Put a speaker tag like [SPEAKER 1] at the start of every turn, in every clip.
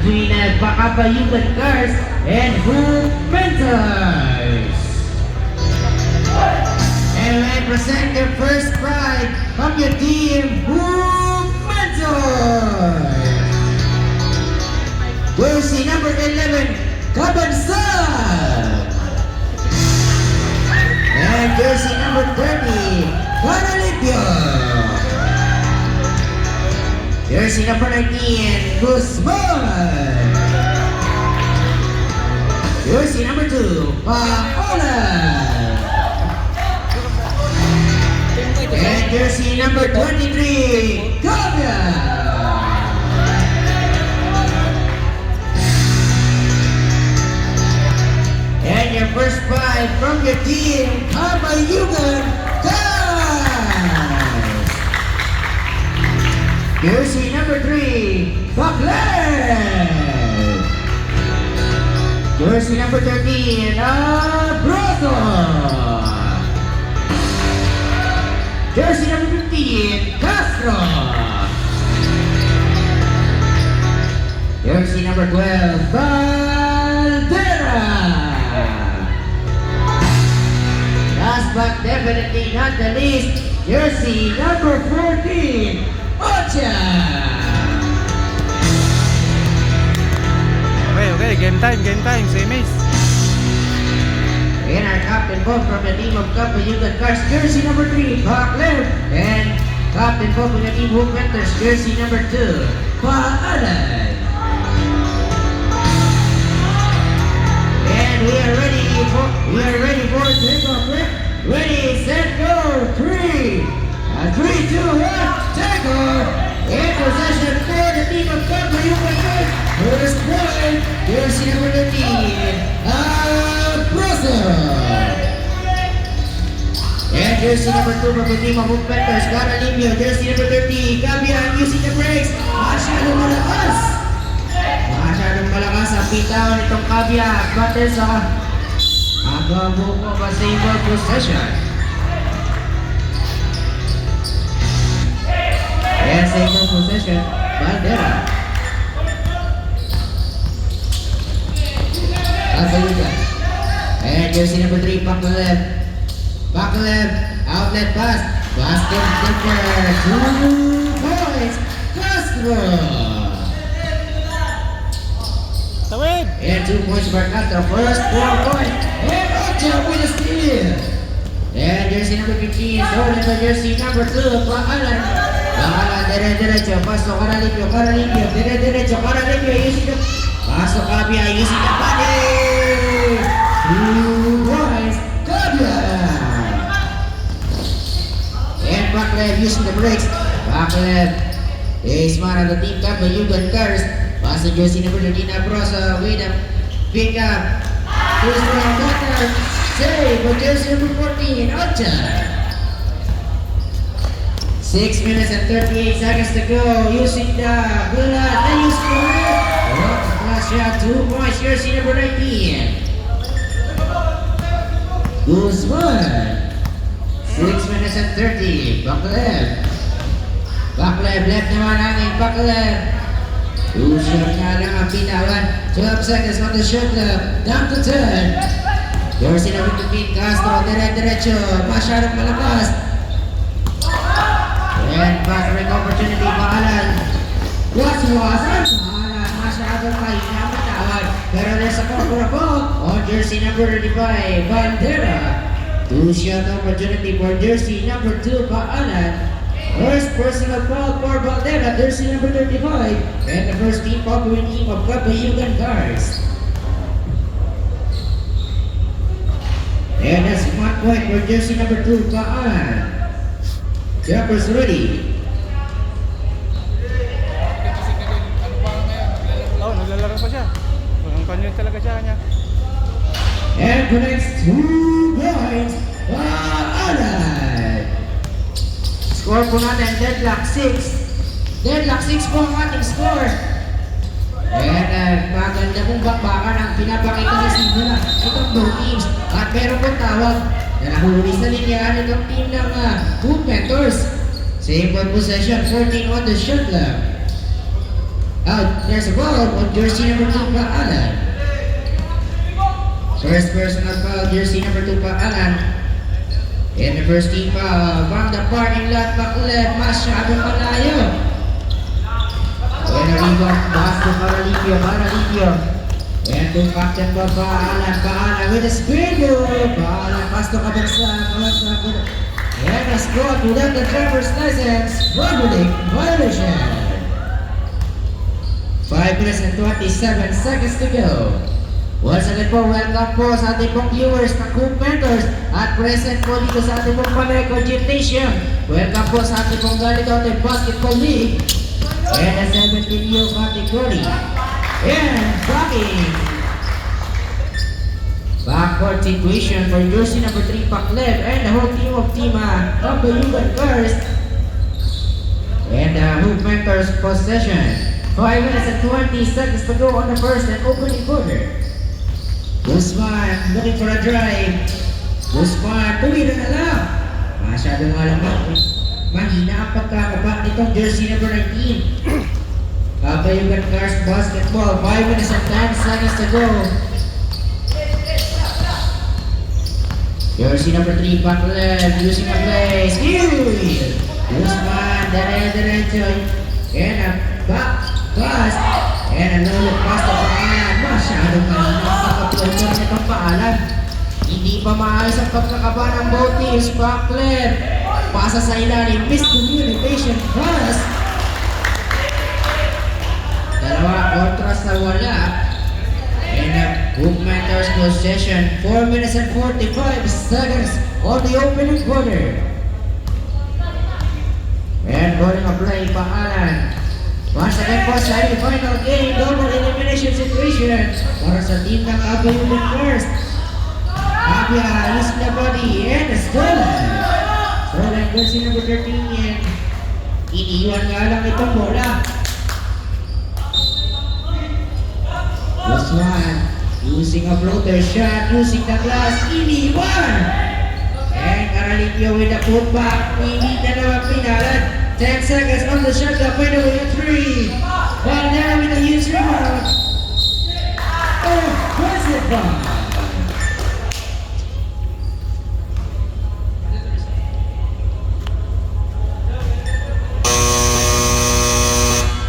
[SPEAKER 1] between Bakabayugan Cars and Hoop Mentors. And I present your first prize from your team, Hoop Mentors. Jersey number 11, Kabansan. And jersey number 30, Guadalipio. Jersey number 19, Guzman. Jersey number 2, Paola. And jersey number 23, Kavya. And your first prize from your team, Kabayugan Cars. Jersey number 3, Baclair. Jersey number 13, Abrazo. Jersey number 15, Castro. Jersey number 12, Valdera. Last but definitely not the least, jersey number 14, Ocha.
[SPEAKER 2] Okay, game time, semis.
[SPEAKER 1] And our captain both from the team of Kabayugan Cars, jersey number 3, Baclair. And captain both from the team Hoop Mentors, jersey number 2, Paalan. And we are ready for takeoff. Ready, set, go. 3, 2, 1, takeoff. In possession for the team of Kabayugan Cars. First point, jersey number 15, Abrazo. And jersey number 2 from the team of Hoop Mentors, Guadalipio. Jersey number 30, Gabian using the brakes. Masyadong malakas ang pitawan itong Kabya. Battle sa Agabo po ba sa ibang possession. And sa ibang possession, Bandera. Kabayugan. And jersey number 3, Baclair. Baclair, outlet pass. Basket differ. 2 points. Castro.
[SPEAKER 2] Tawid!
[SPEAKER 1] And 2 points for Castro. First 4 points. And Ocho with a steal. And jersey number 15. Stolen by jersey number 2. Paalan. Paalan, dire-diretso. Pasok Guadalipio. Guadalipio. Dire-diretso. Guadalipio. Using the... Pasok Kabya. Using the body. 2 points. Kabya. And Baclair using the brakes. Baclair is one of the team Kabayugan Cars. Pass to jersey number 13, Abrazo with a pick up. Here's the cutter. Save for jersey number 14, Ocha. 6 minutes and 38 seconds to go. Using the use for flash shot, 2 points, jersey number 19. Guzman. 6 minutes and 30. Baclair. Baclair, left naman ang Baclair. 2 shot nga lang ang bitawan. 12 seconds on the shot clock. Down to 10. Jersey number 15, Castro. Dire-diretso. Masyadong malakas. And back-break opportunity. Paalan. Was-wasan. Paalan. Masyadong mahina ang bitawan. Pero there's a corner ball on jersey number 35, Bandera. 2 shot opportunity for jersey number 2, Paalan. First personal foul for Bandera, jersey number 35, and the first team foul for the team of Kabayugan Cars. And that's 1 point for jersey number 2, Paalan. Jumpers ready.
[SPEAKER 2] Oh, naglalaro pa siya. Ang kanyo talaga siya kanya.
[SPEAKER 1] And connects 2 points, Paalan. Score po natin, deadlock 6. Deadlock 6 po ang ating score. And maganda pong bakbakan ang pinapakita ni Simula itong 2 teams. At meron pong tawag na nahuli sa linyahan itong team ng Hoop Mentors. Same ball possession, 14 on the shot clock. There's a ball on jersey number 2 pa Alan. First personal foul, jersey number 2 pa Alan. And the first team foul, from the parking lot back left, masyadong malayo. And a rebound, pass to Paralipio. And to Captain Paalan with a spin move. Paalan, pass to Kabansa. And a score without the driver's license. Robert violation. 5 minutes and 27 seconds to go. Once again po, welcome po sa ating pong viewers na commenters at present po dito sa ating pong Paneco Gymnasium. Welcome po sa ating pong ganito ating Basketball League and a 17U category. And blocking. Backcourt situation for jersey number 3 Paklev and the whole team of Kabayugan first. And Hoop Mentors possession. 5 minutes and 20 seconds to go on the first and opening quarter. Guzman looking for a drive. Guzman, tumira na lang. Masyado nga lang mahina ang pagkakaba nitong jersey number 19. Kabayugan Cars Basketball, 5 minutes and 10 seconds to go. Jersey number 3, Paklev, using a play. Steal! Guzman, diretso. And a back pass. And a low pass to Paalan. Masyadong mahina ang pagkapulog nitong Paalan. Hindi pa maayos ang pagkakaba ng both teams. Paklev, pasa sa ilalim, miscommunication pass. Dalawa kontras na wala. And a Hoop Mentors possession. 4 minutes and 45 seconds on the opening quarter. And calling a play, Paalan. Once again po sa final game, double elimination situation para sa team ng Kabayugan first. Abia using the body and stolen. Stolen jersey number 13 yan. Iniiwan nga lang itong bola. Guzman using a floater shot, using the glass, iniiwan. And Caralipio with the putback, hindi na naman pinalat. 10 seconds on the shot clock, by the way, a 3. Valdera with a huge rebound. Oh, what's it from?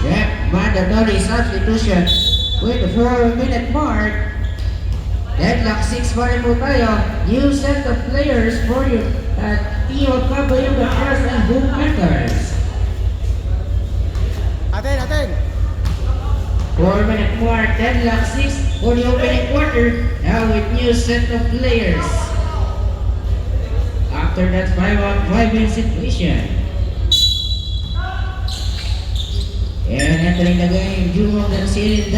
[SPEAKER 1] Yep, mandatory substitution with the 4-minute mark. Deadlock 6 pa rin po tayo. New set of players for your team of Kabayugan First and Hoop Mentors.
[SPEAKER 2] Aten!
[SPEAKER 1] 4-minute mark, deadlock 6 for the opening quarter. Now with new set of players. After that 5-on-5 situation. And entering the game, Jumong Dansil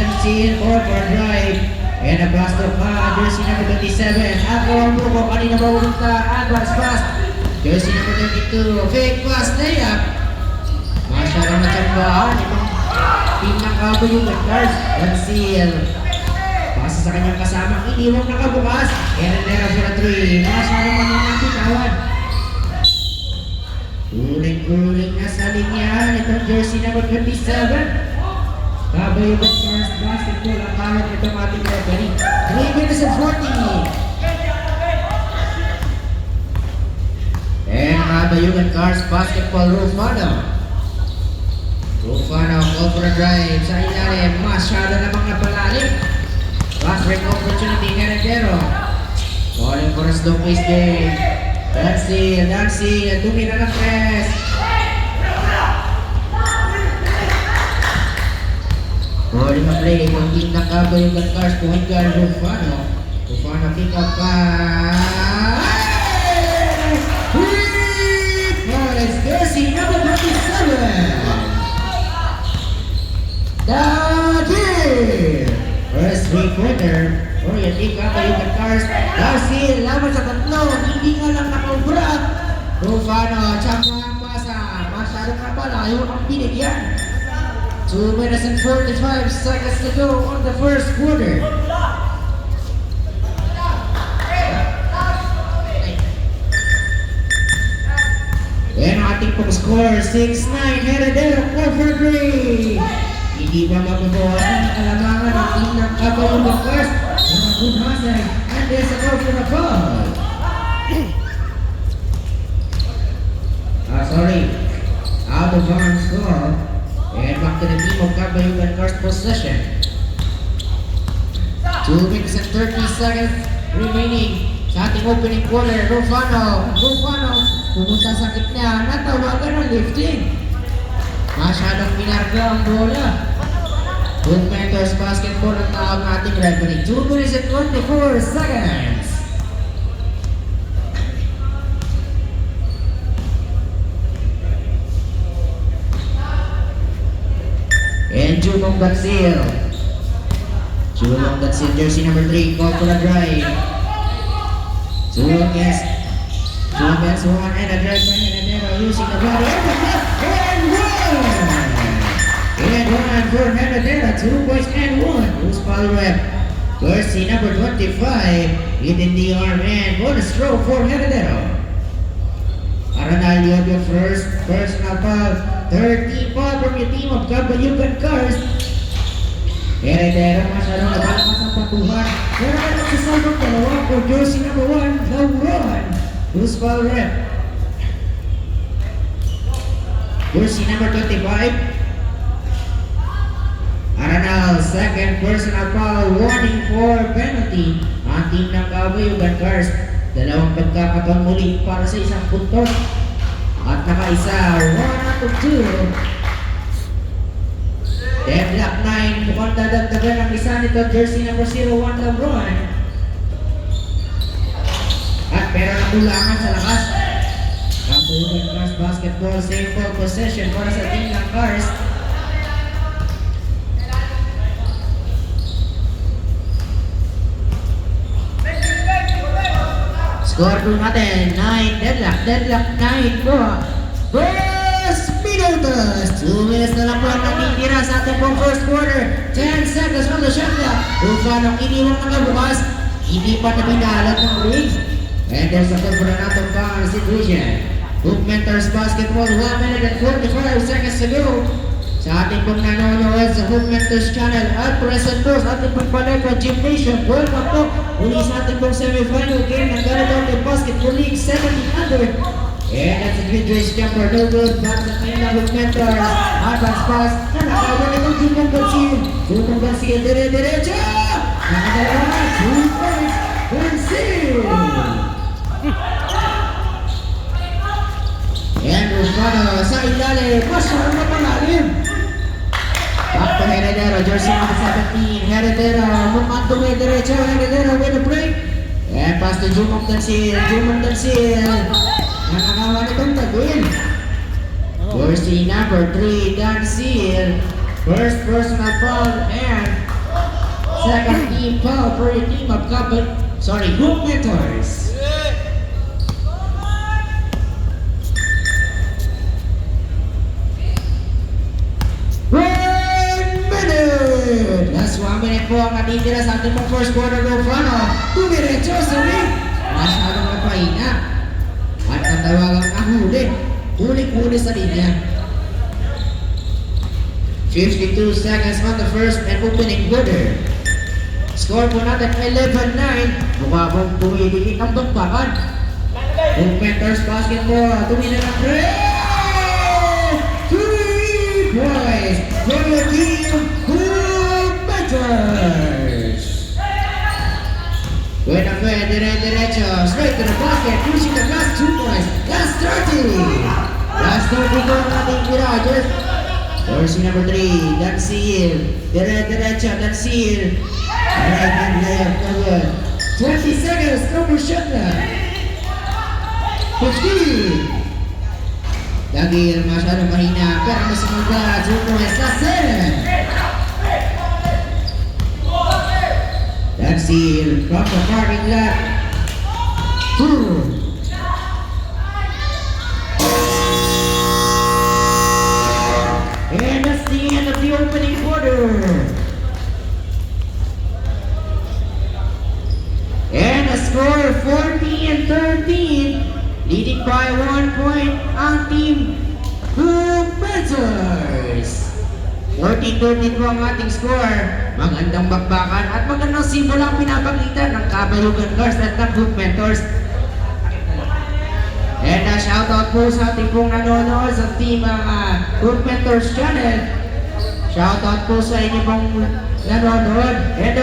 [SPEAKER 1] for drive. And a blast of jersey number 27. Ako ang buko, kanina ba pumunta? Advance pass. Jersey number 32. Fake pass, layup. Masyadong natsambahan itong team ng Kabayugan Cars. Dansil. Pasa sa kanyang kasamang iniwang nakabukas. And a there for a 3. Masyadong manunang pitawan. Uling na sa linya itong jersey number 27. Kabayugan Cars Basketball ang kahit itong ating referee. 3 minutes and 40. And Kabayugan Cars Basketball, Rufano, call for a drive sa ilalim. Masyado na mga palalim. Fast break opportunity, Heredero. Calling for a slow pace game. Dansil, tumira ng press. Calling a play, kung team ng Kabayugan Cars, point guard Rufano pick up pass. Jersey number 27. Dahil first three-pointer for yung team Kabayugan Cars. Dansil, laban sa tatlo, hindi nga lang nakaubra. Rufano, tsaka ang pasa. Masyadong kapalayo ang binigyan. 2 minutes and 45 seconds to go on the first quarter. And ating pong score, 6-9, Heredero, 4 for 3. Hindi pa mababawasan ang kalamangan ng team ng Caballo First. Mga good hustle. And there's a goal for the ball. Sorry. Out of bounds goal. And back to the team of Caballo First possession. 2 minutes and 30 seconds remaining sa ating opening quarter. Rufano, pumunta sa gitna, natawagan ng lifting. Masyadong pinarga ang bola. Good Mentors Basketball ang tawag ng ating referee. 2 minutes and 24 seconds. And Jumong Gansil, jersey number 3, called for a drive. Jumong against one and a drive by Henadero using the body and one for Henadero, 2 points and 1. Who's foul rep? Jersey number 25, hitting the arm and bonus throw for Henadero. Aranal your first personal foul, 13 foul from your team of Cabayugan Cars. Heredero masyadong nabalakas ang patuhan. Pero may nagsasalbong dalawa for jersey number 1, the run. Who's foul rep? Jersey number 25. Aranal, second personal foul, warning for penalty. Ang team ng Cabayugan Cars. Dalawang pagkakataon muli para sa isang puntos. At nakaisa, 1 out of 2. Deadlock 9, mukhang dadagdagan ang isa nito, jersey number 01, LeBron. At pero nakulangan sa lakas. Cabayugan Cars Basketball, same ball possession para sa team ng Cars. Score po natin, 9, deadlock 9 po. First middle toss. 2 minutes na lang po ang natitira sa ating pong first quarter. 10 seconds from the shot clock. Ufanong iniwang nakabukas, hindi pa nabinalat ng ring. And there's a good for another foul situation. Hoop Mentors Basketball, 1 minute and 45 seconds to go. Sa ating pong nanonood sa Hoop Mentors Channel at present po sa ating pong Paleka Gymnasium. Welcome po muli sa ating pong semifinal game ng Galatasaray Basketball League 70 under. And that's a mid-range jumper, no good. Back sa team ng Hoop Mentors. Advance pass. Nakakawan itong Jumong Gansil. Jumong Gansil, dire-diretso! Nakadalawa, 2 points. Gansil! And Rufano sa ilalim. Masyadong mapalalim. Back to Heredero, jersey number 17. Heredero, mukhang dumidiretso. Heredero with a break. And pass to Jumong Gansil. Nakakawa nitong taguin. Jersey number 3, Gansil. First personal foul and second team foul for the team of Hoop Mentors. 1 minute! Last 1 minute po ang natitira sa ating pong first quarter. Rufano, tumiretso sa ring. Masyadong napahina. At natawagang ang huli. Huli sa linya. 52 seconds on the first and opening quarter. Score po natin 11-9. Mukha pong tumibigit ang bakbakan. Hoop Mentors Basketball, tumina ng 3 points for the team Hoop Mentors. Dire-diretso, straight to the basket, pushing the last 2 points. Last 30 ko ang ating Miragers. Jersey number 3, Gansil. Dire-diretso, Gansil. Right hand left, no good. 20 seconds, no more shot na. 15. Dagil, masyadong mahina, pero masunod ba, 2 points, last 7. Gansil from the parking lot. 2. And that's the end of the opening quarter. And a score 40-13, leading by 1 point ang team Hoop Mentors. 14-13 po ang ating score. Magandang bakbakan at magandang simula ang pinapagitan ng Kabayugan Girls at ng Group Mentors. And shoutout po sa ating pong nanonood sa team Group Mentors channel. Shoutout po sa inyo pong nanonood. And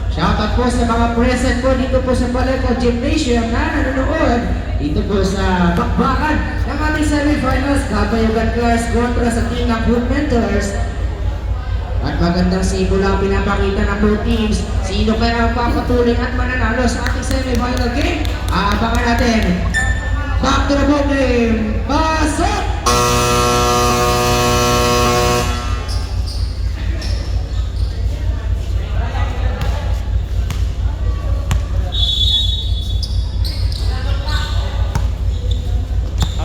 [SPEAKER 1] shoutout po sa mga present po dito po sa Paleco Gymnasium na nanonood dito po sa bakbakan ng ating semifinals Kabayugan Girls kontra sa team ng Group Mentors. At magandang simula ang pinapakita ng both teams. Sino kaya ang papatuloy at mananalo sa ating semifinal game? Abangan natin. Back to the ball game. Pasok!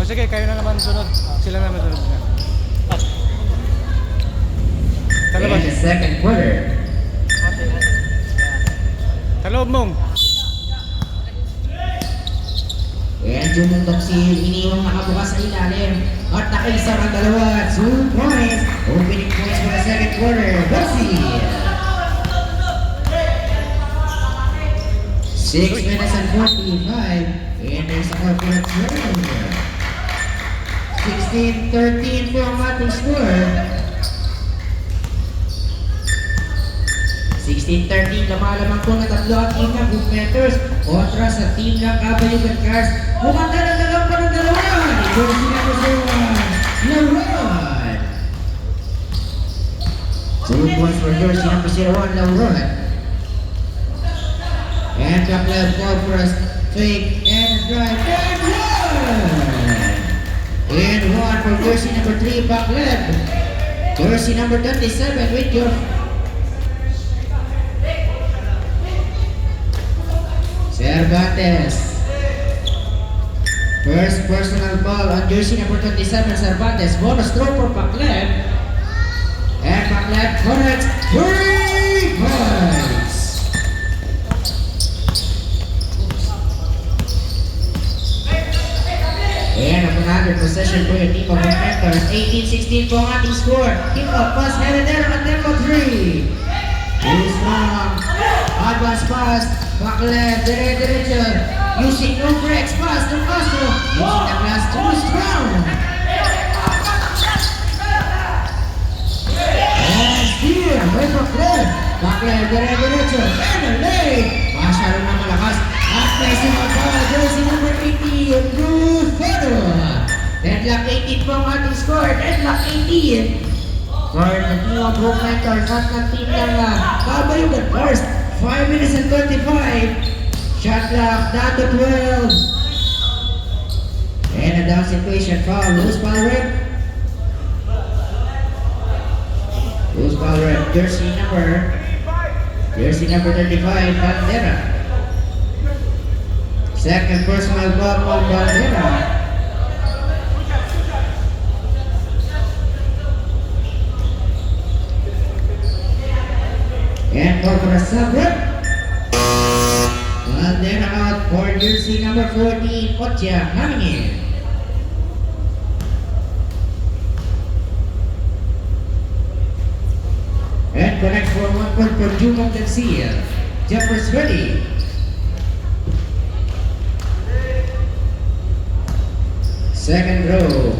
[SPEAKER 2] Sige, kayo na naman sunod. Sila naman sunod.
[SPEAKER 1] In the second quarter.
[SPEAKER 2] Taloob mong.
[SPEAKER 1] And jumuntok si iniwang nakabukas sa ilalim. At nakaisar ang dalawa. 2 points. Opening points for the second quarter. Bossy. 6 minutes and 45. And there's a corporate turnover. 16-13 po ang ating score. 16-13, lumalamang po na tatlo ang team ng Group Mentors kontra sa team ng Kabayugan Girls. Mukhang dalagang pa ng dalawa. Ito sila po sa Lauron. 2 points for Jersey number 01, Lauron. And back left ball for us. Fake and drive and one. And one for Jersey number 3, back left. Jersey number 27 with your Cervantes. First personal ball on jersey number 27, Cervantes. Bonus throw for Pacleb. And Pacleb corrects 3 points. And another possession for your team of Mentors. 18-16 po ang ating score. Kick off pass headed there on tempo 3. Too strong. Advance pass. Pacleb, dire-diretso. Using no breaks pass to Castro. Using the glass too strong. And steal by Pacleb. Pacleb, dire-diretso. And a lay. Masyado na malakas. At may sumabala. Jersey number 18. Bruce Fado. Deadlock 18 po ang ating score. Deadlock 18. For the team of Group Mentors at ng team ng Kabayugan Girls. 5 minutes and 35. Shot clock down to 12. And a down situation foul. Loose ball rep. Loose ball rep. Jersey number 35, Bandera. Second personal ball on Bandera. And for the sub-rep. Bandera out for jersey number 14, Otya coming in. And connect for 1 point for Jumong Garcia. Jumpers ready. Second row.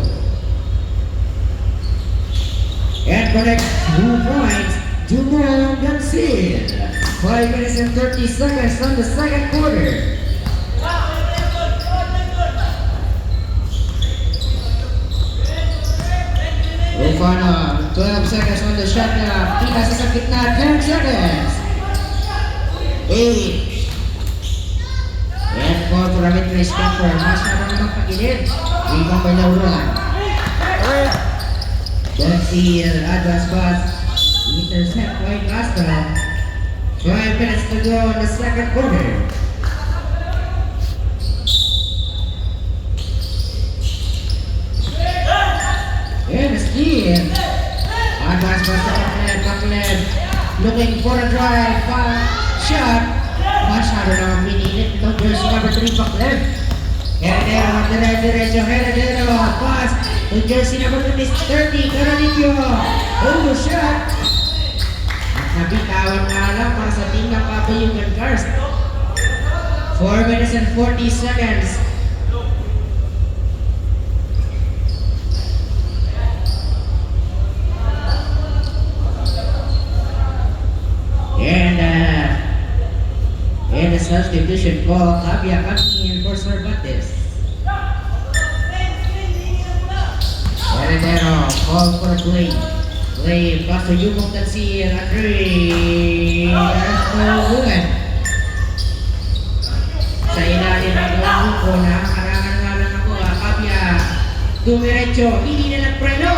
[SPEAKER 1] And connect 2 points. Jumong Garcia. 5 minutes and 30 seconds on the second quarter. Rufano, 12 seconds on the shot clock. Pinasa sa gitna, 10 seconds. 8. And call for a mid-range jumper. Masyado namang pagilid. Rebound by Lauron. Then see advance pass. Intercept by Castro. 5 minutes to go in the second quarter. And a steal. Advance pass to Pacleb. Looking for a drive. Shot. Masyado na minilit. No jersey number 3 Pacleb. Heredero, derecho, Heredero, pass to jersey number 30, Carolipio. Oh, shot. At nabitawan nga lang para sa team ng Papayugan Cars. 4 minutes and 40 seconds. And the substitution call, Tabia coming in for Cervantes. Heredero, call for play. Play, pass to Yumong Tansil, Andre. That's no good. Sa ilalim ng gawin ko, nakakarangan nga lang ako, Tabia. Dumiretso, hindi na nagpreno.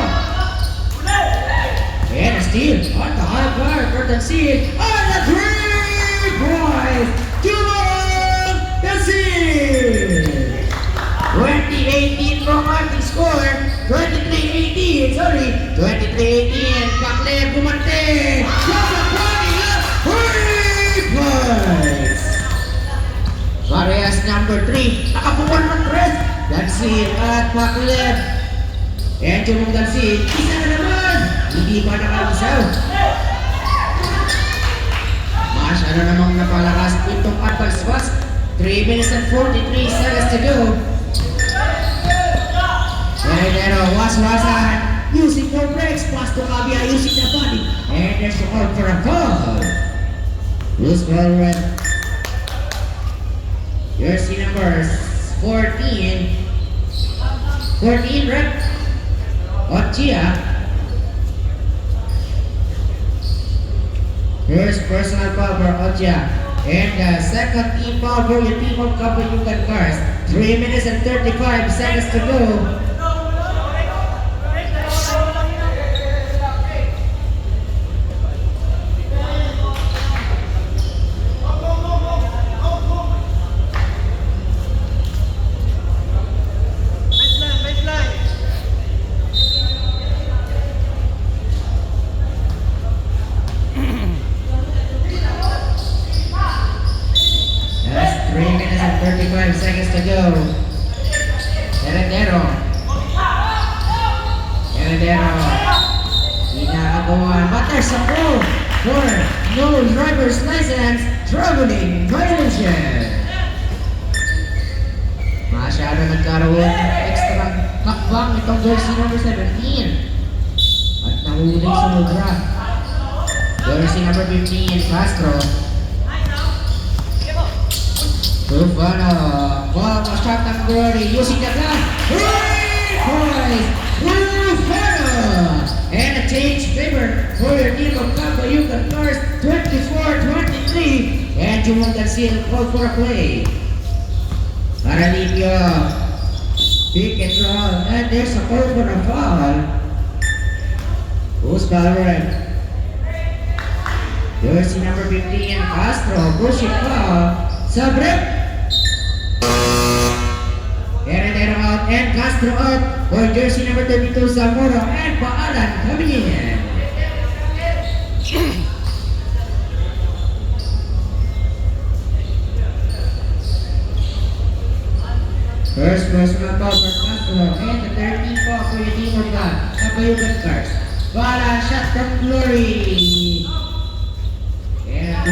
[SPEAKER 1] And a steal on the high bar for Tansil. On the three boys, Yumong Tansil. 2018 from ating score. 23-18, sorry. 23-18, Kakler Gumante. Three points. Parehas number 3, nakapuwan ng press. Dansil at Kakler. And Jumong Dansil, isa na naman. Hindi pa nakalisaw. Masyado namang napalakas itong advance pass. 3 minutes and 43 seconds to go. Heredero, was-wasan. Using no brakes, pass to Kabia using the body. And there's the call for a goal. Loose ball red. Jersey numbers 14. 14 red. Ochia. First personal foul for Ochia. And the second team foul for your team of Kapayugan Cars. 3 minutes and 35 seconds to go. That's 3 minutes and 35 seconds to go. Heredero. Ginagawa. Matter sa pro for no driver's license traveling violation. Masyado nagkaroon ng extra kakbang itong jersey number 17. At nahuling sa mudra. Jersey number 15, Castro. Rufano, ball was shot ng Glory using the glass. Great boys, Rufano! And a change favor for your team of Kapayugan Cars, 24-23. And Jumong Tansil called for a play. Carolipio, pick and roll, and there's a call for a foul. Who's Balren? Jersey number 15, Castro, pushing foul. Sabrep. Heredero out and Castro out for jersey number 32, Zamora and Paalan coming in. First personal foul for Castro and the 13th foul for your team of Kapayugan Cars. Paalan shot from Glory. And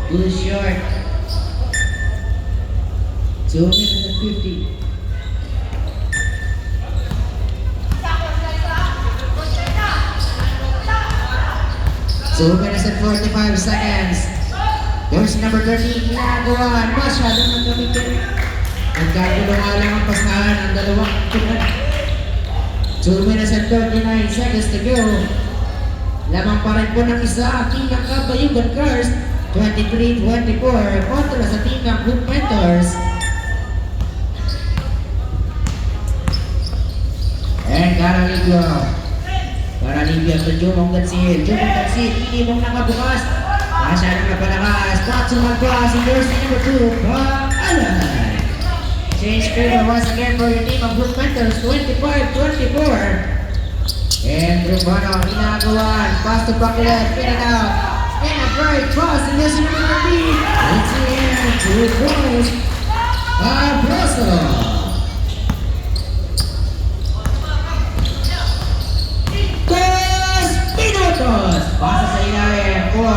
[SPEAKER 1] too short. 2 minutes and 50. 2 minutes and 45 seconds. Jersey number 13, ginagawa. Masyado nang gamitin. Nagkagulo nga lang ang pasahan ang dalawang tunan. 2 minutes and 39 seconds to go. Lamang pa rin po ng isa ang team ng Kapayugan Cars. 23-24 kontra sa team ng Group Mentors. And Carolipio to Jumong Tansil. Hindi mong nakabukas. Masyadong napalakas. Patsuman pass in jersey number 2, Paalan. Change favor once again for your team of Group Mentors, 25-24. And Rufano, ginagawan. Pass to Baculet, in and out. And a bright pass in jersey number 3. It's in 2 points. Brussels.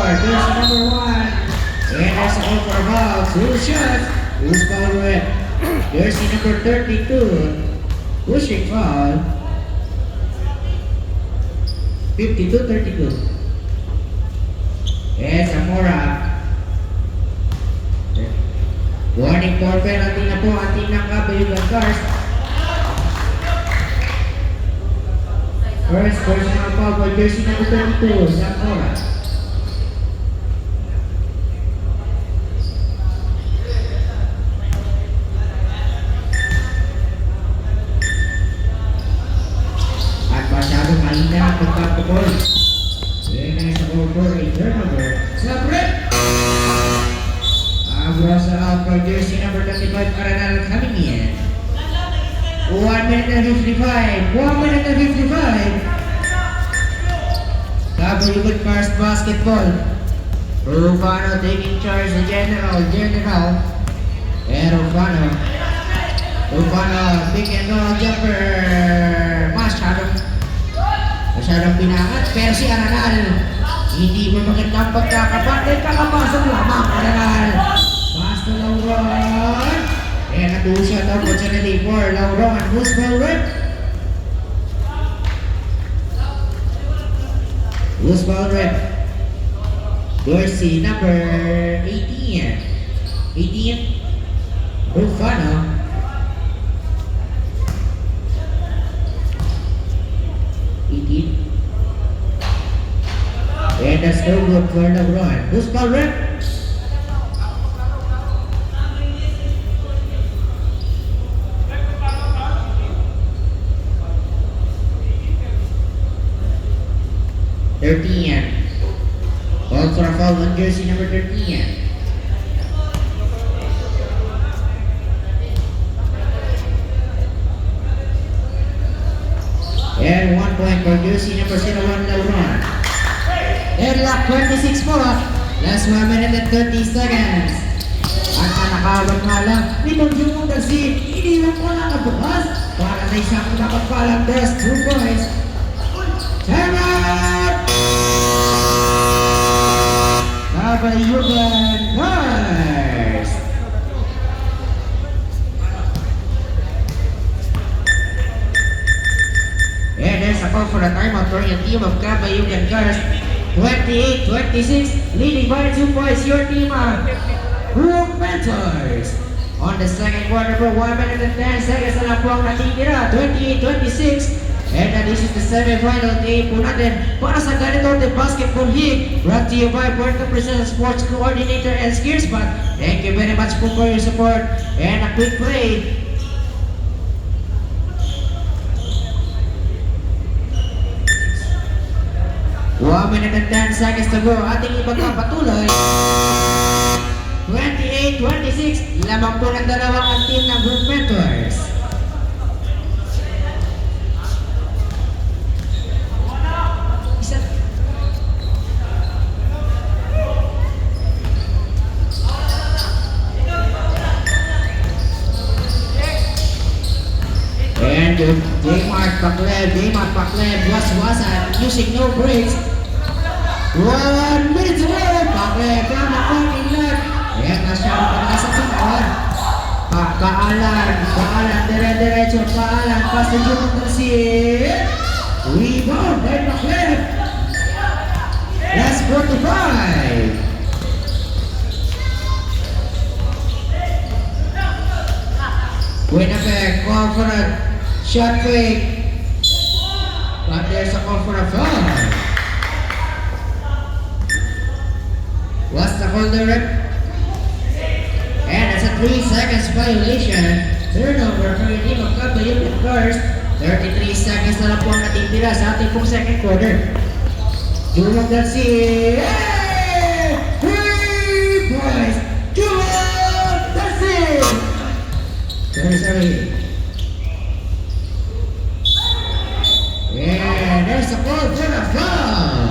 [SPEAKER 1] Jersey number 1. And there's a call for a foul. 2 shots. Who's foul with jersey number 32. Pushing foul. 52-32. And Zamora. Warning for penalty na po ang team ng Kabayugan Cars. First personal foul for jersey number 32, Zamora. At masyadong mahina ang pagkakapol. Then as a goal for a turnover. Sabre! Abras out for jersey number 25, Aranal Caminian. 1 minute and 55. 1 minute and 55. Kabayugan Cars basketball. Rufano taking charge, the general. And Rufano, pick and roll jumper. Masyadong pinangat. Pero si Aranal, hindi mo magandang pagkakapatid. Kakapasok lamang Aranal. Pass to Lauron. And a 2-shot opportunity for Lauron. Who's ball rip? Who's ball rip? Dorsey number 18. 18. Rufano. 18. And that's no good for Lauron. Who's ball rip? Call for a foul on jersey number 13. And 1 point for jersey number 01, Lauron. Deadlock 26 po. Last 1 minute and 30 seconds. At nakawag nga lang, nitong yung kasi iniwan ko lang kabukas para sa isang nakapagpalang best 2 points. Time out! Kabayugan Cars! And there's a call for a timeout for your team of Kabayugan Cars. 28-26, leading by 2 points, your team of Group Mentors. On the second quarter for 1 minute and 10 seconds na lang po ang natitira, 28-26. And this is the semi-final game po natin para sa ganito the Basketball League, brought to you by Puerto Princesa Sports Coordinator and Skillspot. Thank you very much po for your support. And a quick play. One minute and 10 seconds to go. Ating ipagpapatuloy. 28-26. Lamang po ng dalawang ang team ng Group Mentors. And J-Mark Paclev was using no breaks. 1 minute to go. Paclev from the parking lot. Ayan na siya ang sa tunawan. Kaalan, dire-diretso, pass to Jumon Garcia. Rebound by Paclev. That's 45. Winnipeg call for a shot fake, but there's a call for a foul. What's the call there? And it's a 3 seconds violation. Turnover for your team of Kabayugan Cars. 33 seconds na lang po ang natitira sa ating pong second quarter. Jumon Garcia! 3 points! Jumon Garcia! Sorry. And there's a call for a foul.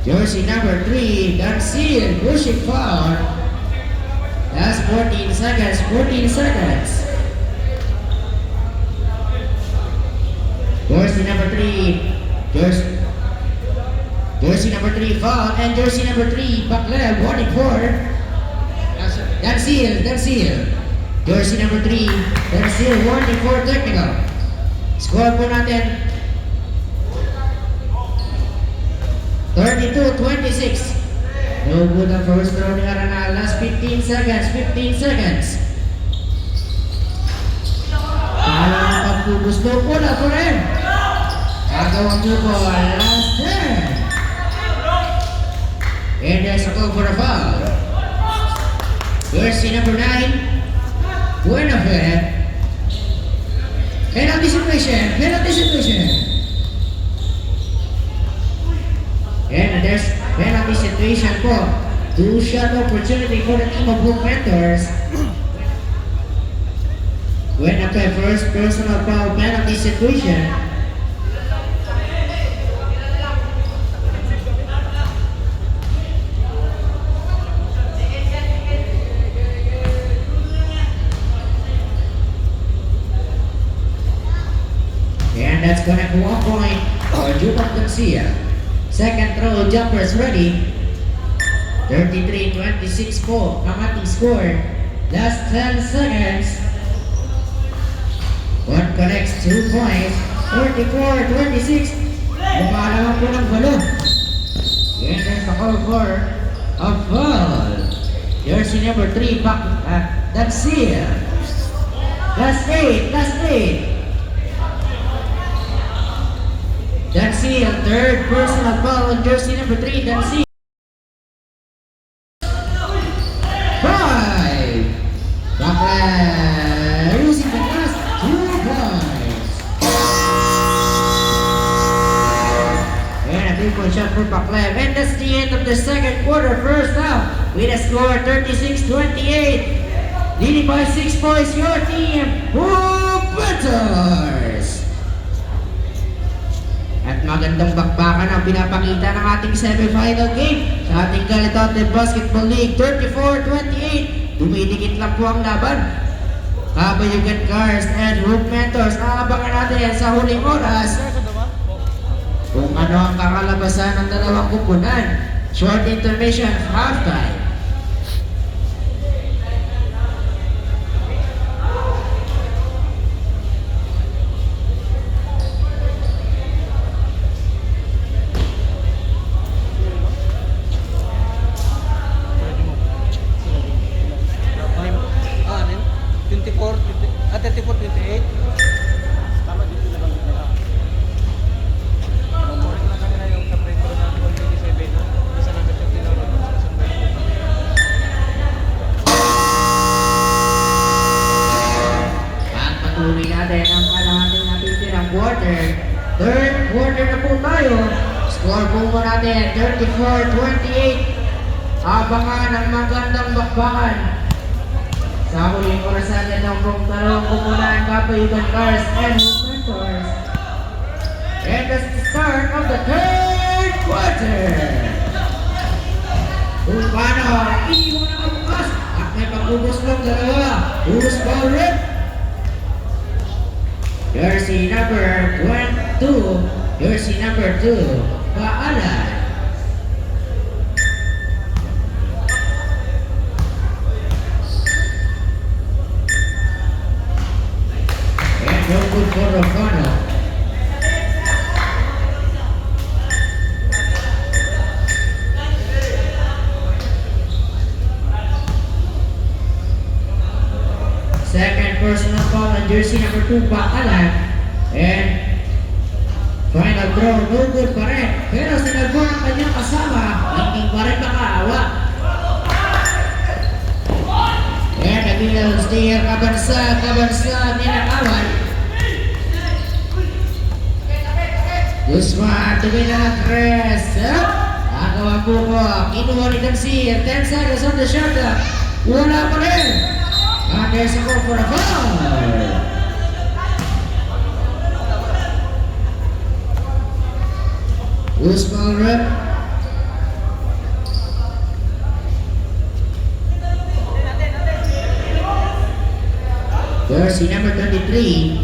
[SPEAKER 1] Jersey number 3, Garcia, pushing foul. That's 14 seconds. Jersey number 3, Jersey number 3 foul, and jersey number 3 back left, warning for Dansil. Jersey number 3, Dansil, warning for technical. Score po natin 32-26. No good ang first round ni Aranal. Last 15 seconds. Para ang pagbubusto po na po rin. Agawang nyo po, last 10. And there's a call for a foul. Jersey number 9, Buenafed. Penalty situation. And there's penalty situation po. Two-shot opportunity for the team of Blue Panthers. Buenafed first personal foul penalty situation. And that's gonna be 1 point for Jupan Garcia. Second throw jumpers ready. 33-26 po ang ating score. Last 10 seconds. One connects 2 points. 34-26. Lumalaman po ng balo. And there's a call for a foul. Jersey number 3 back. Garcia. Last 8. Dansil, third personal foul on jersey number 3, Dansil. 5. Bakla using the last 2 points. And a 3-point shot for Bakla. And that's the end of the second quarter, first half. With a score 36-28. Leading by 6 points, your team, Blue Panthers. At magandang bakbakan ang pinapakita ng ating semifinal game sa ating Caliente Basketball League. 34-28. Dumidikit lang po ang laban. Kabayugan Cars and Hoop Mentors. Aabangan natin sa huling oras kung ano ang kakalabasan ng dalawang kupunan. Short intermission, halftime. Patuloy natin ang kalahating natitirang quarter. Third quarter na po tayo. Score po mo natin 34-28. Abangan ang magandang bakbakan sa huling oras natin ng dalawang kupunan, Kapayugan Cars and Hoop Mentors. And that's the start of the third quarter. Kung paano, iiwan ang bukas at may pag-ubos ng dalawa. Ubos ball rip. Jersey number 2, Paalan. And no good for Rofano. Second personal foul on jersey number 2, Paalan. And final throw, no good pa rin. Pero sinagbo ang kanyang kasama, hindi pa rin makaawa. And nabilang steer, kabansa, ninakawan. Guzman, tumila ng tres. Agawa po ko, kinuha ni Damsir, 10 seconds on the shot clock. Wala pa rin. And there's a call for a foul. Guzman rep. Jersey number 23,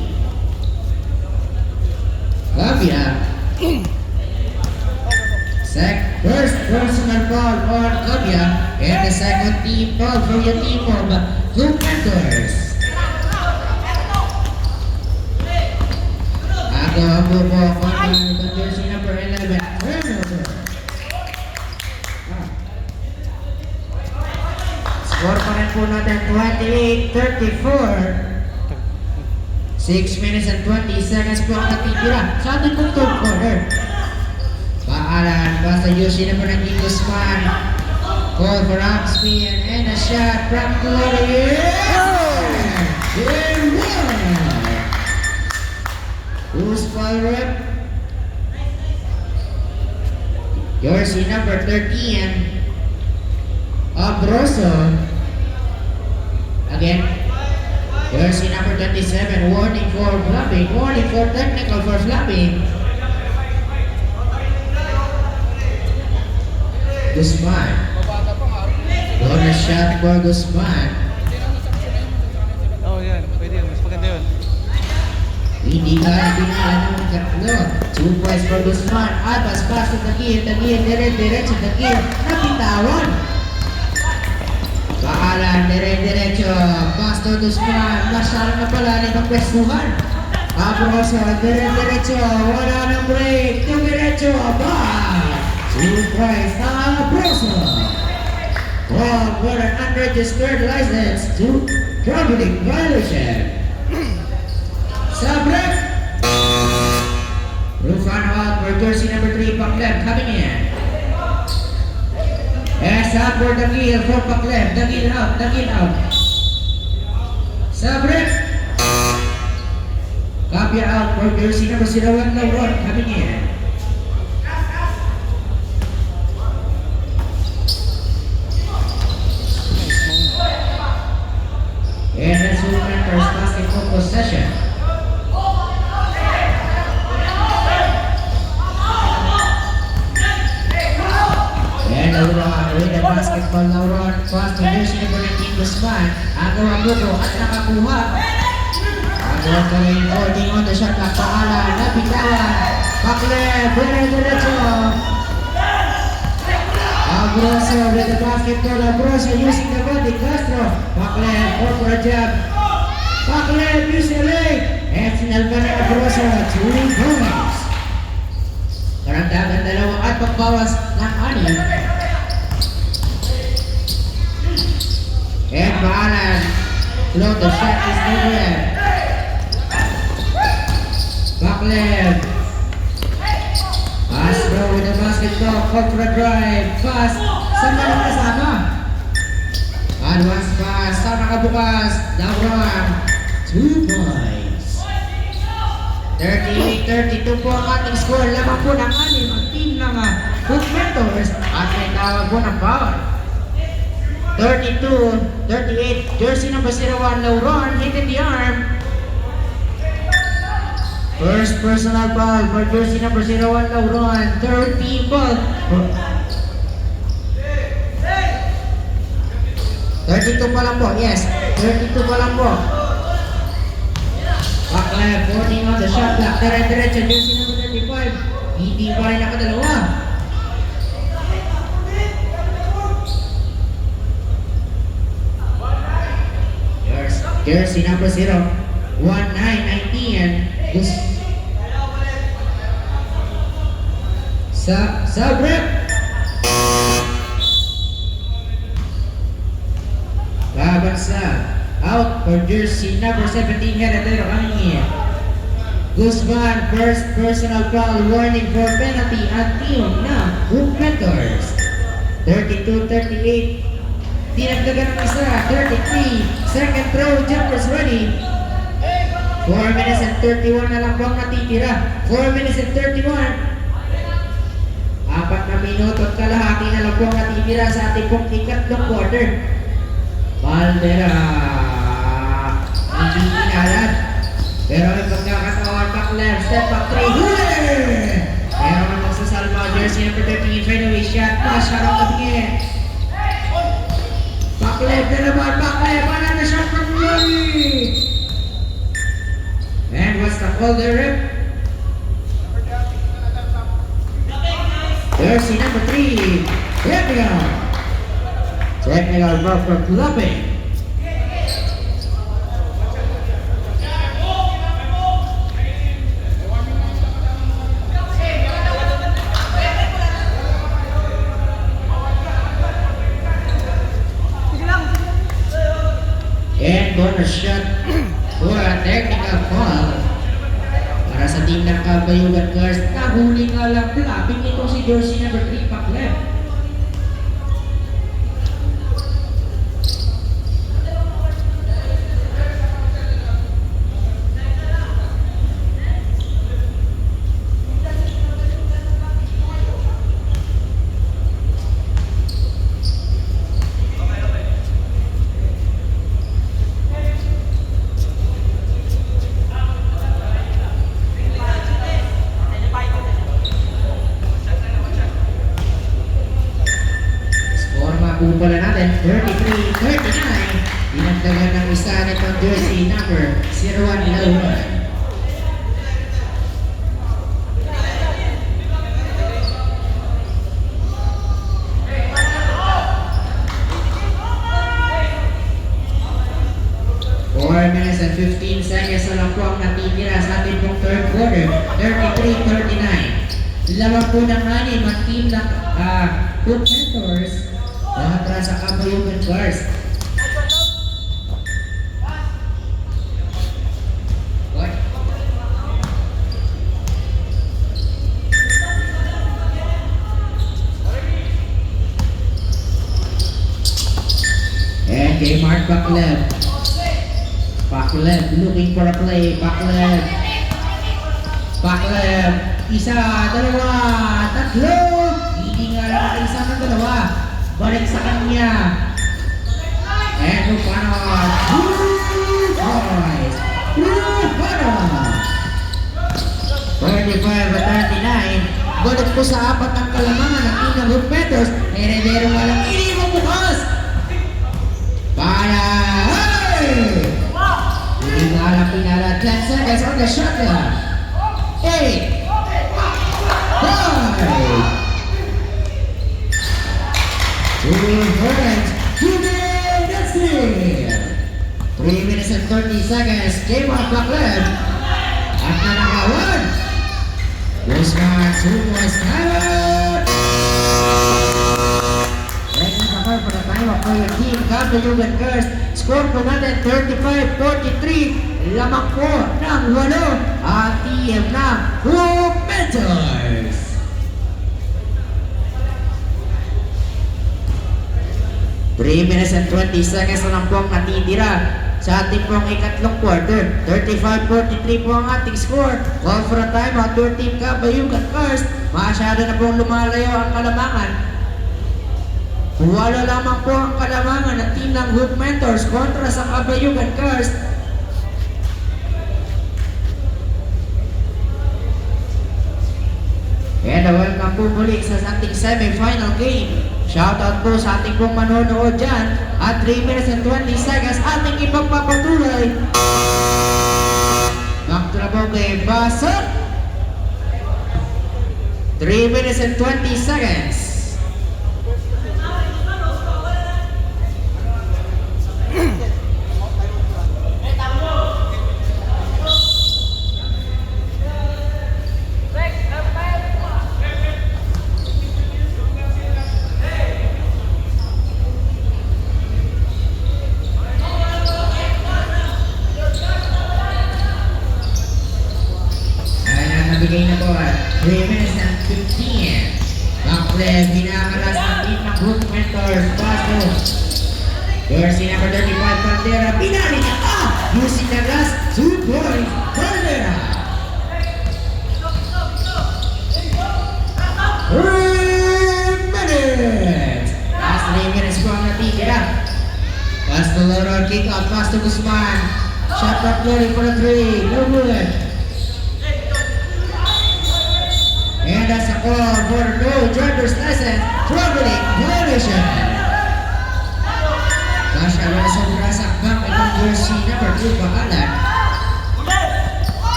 [SPEAKER 1] Gavia. Second Colombia, and the second team foul for the team of Group Mentors. Agaw po po on the jersey number 11, turnover. Score pa rin po natin 28-34. 6 minutes and 20 seconds po ang natitira sa ating pong third quarter. Paalan, basta Yoshi na po ng Guzman. Call for up spin and a shot from Gloria. And one. Who's foul rep? Jersey number 13. Abroso. Again. Jersey number 27. Warning for flopping. Warning for technical for flopping. Guzman. Bonus shot for Guzman.
[SPEAKER 2] Oh, yan. Pwede yun. Mas maganda yun.
[SPEAKER 1] Hindi ka pinala ng tatlo. 2 points for Guzman. Atas pass to Tagil. Tagil, dire-diretso Tagil. Napitawan. Paalan, dire-diretso. Pass to Guzman. Masyara na pala ng pagpwestuhan. Abroso, dire-diretso. Wala ng break. Dire-diretso. Bye. 2 points. Abroso. Call for an unregistered license to traveling violation. Sabrek. Rufano out for jersey number 3, Paklev coming in. Up for Dagil for Paklev. Dagil out. Sabrek. Copy out for jersey number 01, Lauron coming in. And that's who enters basketball possession. And Lauron with the basketball. Lauron pass to jersey number 19, Guzman. Agaw ang buko at nakakuha. Agaw ka rin holding on the shot clock. Paalan, napitawan. Paklev, dire-diretso. Abroso with the basketball. Abroso using the body. Castro. Paklev, for a jab. Paklev, UCLA. And sinalba na Abroso. 2 points. Karagdagan 2 at pagbawas ng 6. And Paalan. Float the shot is nowhere. Paklev. Castro with the basketball. Contra drive. Pass. Sama ng kasama. Advance pass. Sama kabukas. Lauron. 2 points. 38-32 po ang ating score. Lamang po ng 6 ang team ng Hoop Mentors. At may tawag po ng foul. 32-38. Jersey number 01, Lauron. Hit in the arm. First personal foul for jersey number 01, Lauron. Third team foul. 32 pa lang po, yes. 32 pa lang po. Paklev, 14 on the shot clock. Dire-diretso, jersey number 35. Hindi pa rin nakadalawa. Jersey number 0, 1919. Sabrek. Babaksa. Out for jersey number 17. Heredero coming in. Guzman, first personal foul. Warning for penalty at team ng Hoop Mentors. 32-38. Dinagdagan ng isa. 33. Second throw. Jumpers ready. 4 minutes and 31 na lang bang natitira. 4 minutes and 31. 4 na minuto at kalahati na lang bang natitira sa ating pong ikatlong quarter. Valdera. Hindi inalan. Pero may pagkakataon. Paklev. Step back 3. Huli! Pero ang magsasalma. Jersey number 13. Fadeaway shot. Pass. Harap tabingin. Paklev na naman. Paklev. Wala na shot from Glory. And what's the call there, Rip? Jersey number 3. Here we go. Technical foul for clubbing. And bonus shot for a technical foul para sa team ng Kabayugan Girls. Nahuli nga lang clubbing ito si jersey number 3 Pacleb. Pala natin, 33-39. Dinagdagan ng isa nitong jersey number 01 Lauran. Minutes and 15 seconds na lang po ang natitira sa ating pong third quarter, 33-39. Lamang po ng anim ang team ng Hoop Mentors para sa Kabayugan Girls. And kay Mark Pacleb. Pacleb looking for a play. Pacleb. Isa, dalawa, tatlo. Hindi nga lang ang isa ng dalawa. Balik sa kanya. And Lupanos. Blue boys. 35-39. Balik po sa apat ng kalamangan ng Inang Hoop Mentors. Heredero nga lang iniwang bukas. Para. Hindi nga lang pinala. 10 seconds on the shot clock. 8. 5. That's it. 3 minutes and 30 seconds. Game on Pacleb. At nanakawan. Guzman, Sumos, Kyle. Ready for the time of your team. Kabayugan Girls. Score po natin 35-43. Lamang po ng 8 ang team ng Hoop Mentors. 3 minutes and 20 seconds na lang po ang natitira sa ating pong ikatlong quarter. 35-43 po ang ating score. Call for a timeout. Your team Kabayugan Girls. Masyado na pong lumalayo ang kalamangan. Wala lamang po ang kalamangan ng team ng Hoop Mentors kontra sa Kabayugan Girls. And welcome po muli sa ating semi-final game. Shoutout po sa ating pong manonood dyan. At 3 minutes and 20 seconds ating ipagpapatuloy. Back to the ball kay Basot. 3 minutes and 20 seconds. Nabigay na po 3 minutes and 15. Pacleb, binakalas ng team ng Hoop Mentors. Paso. Jersey number 35, Bandera. Pinali niya. Using the last 2 points. Bandera. 3 minutes. Last 3 minutes po ang natitira. Pass to Laura, kick out. Pass to Guzman. Shot clock ready for the 3. No good. And that's a call for no driver's license, traveling violation. Kasha na sa brasak bank itong jersey number 2 Bakalan.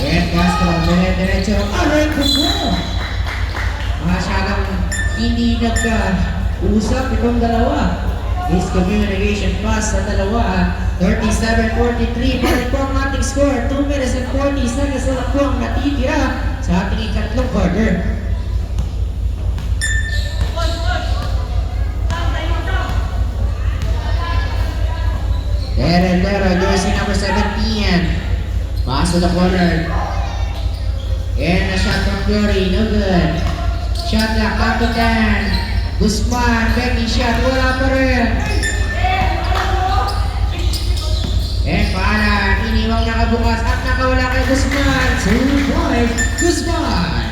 [SPEAKER 1] And Castro, diretso, aray ko po. Masyadong hindi Usap itong dalawa. Miscommunication pass sa dalawa. 37-43 pa rin po ang ating score. 2 minutes and 40 seconds na lang po ang natitira sa ating ikatlong quarter. Herendero, jersey number 17. Pass to the corner. And a shot from Fury, no good. Shot na, Kapitan. Guzman, Becky shot, wala pa rin. And paalan, iniwang nakabukas at nakawala kay Guzman. 2 points, Guzman.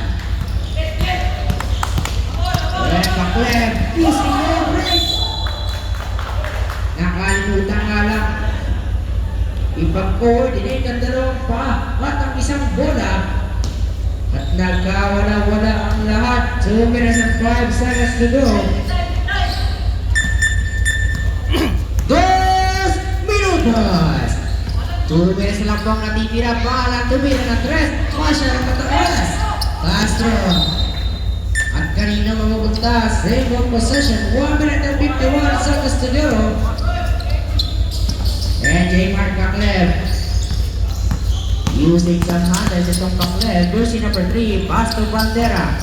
[SPEAKER 1] And Bakleb, using no break. Nakalimutan nga lang. Ipag-coordinate ang dalawang pa at ang isang bola. At nagkawala-wala ang lahat. 2 minutes and 5 seconds to go. 2 minutos! 2 minutes lang po ang natitira. Paalang tumira ng 3. Masya ng matakas. Castro. At kanina mamuguntas. Save of possession. 1 minute and 51 seconds to go. And J. Mark Bakleb. Using some handles itong Bakleb. Jersey number 3. Pass to Bandera.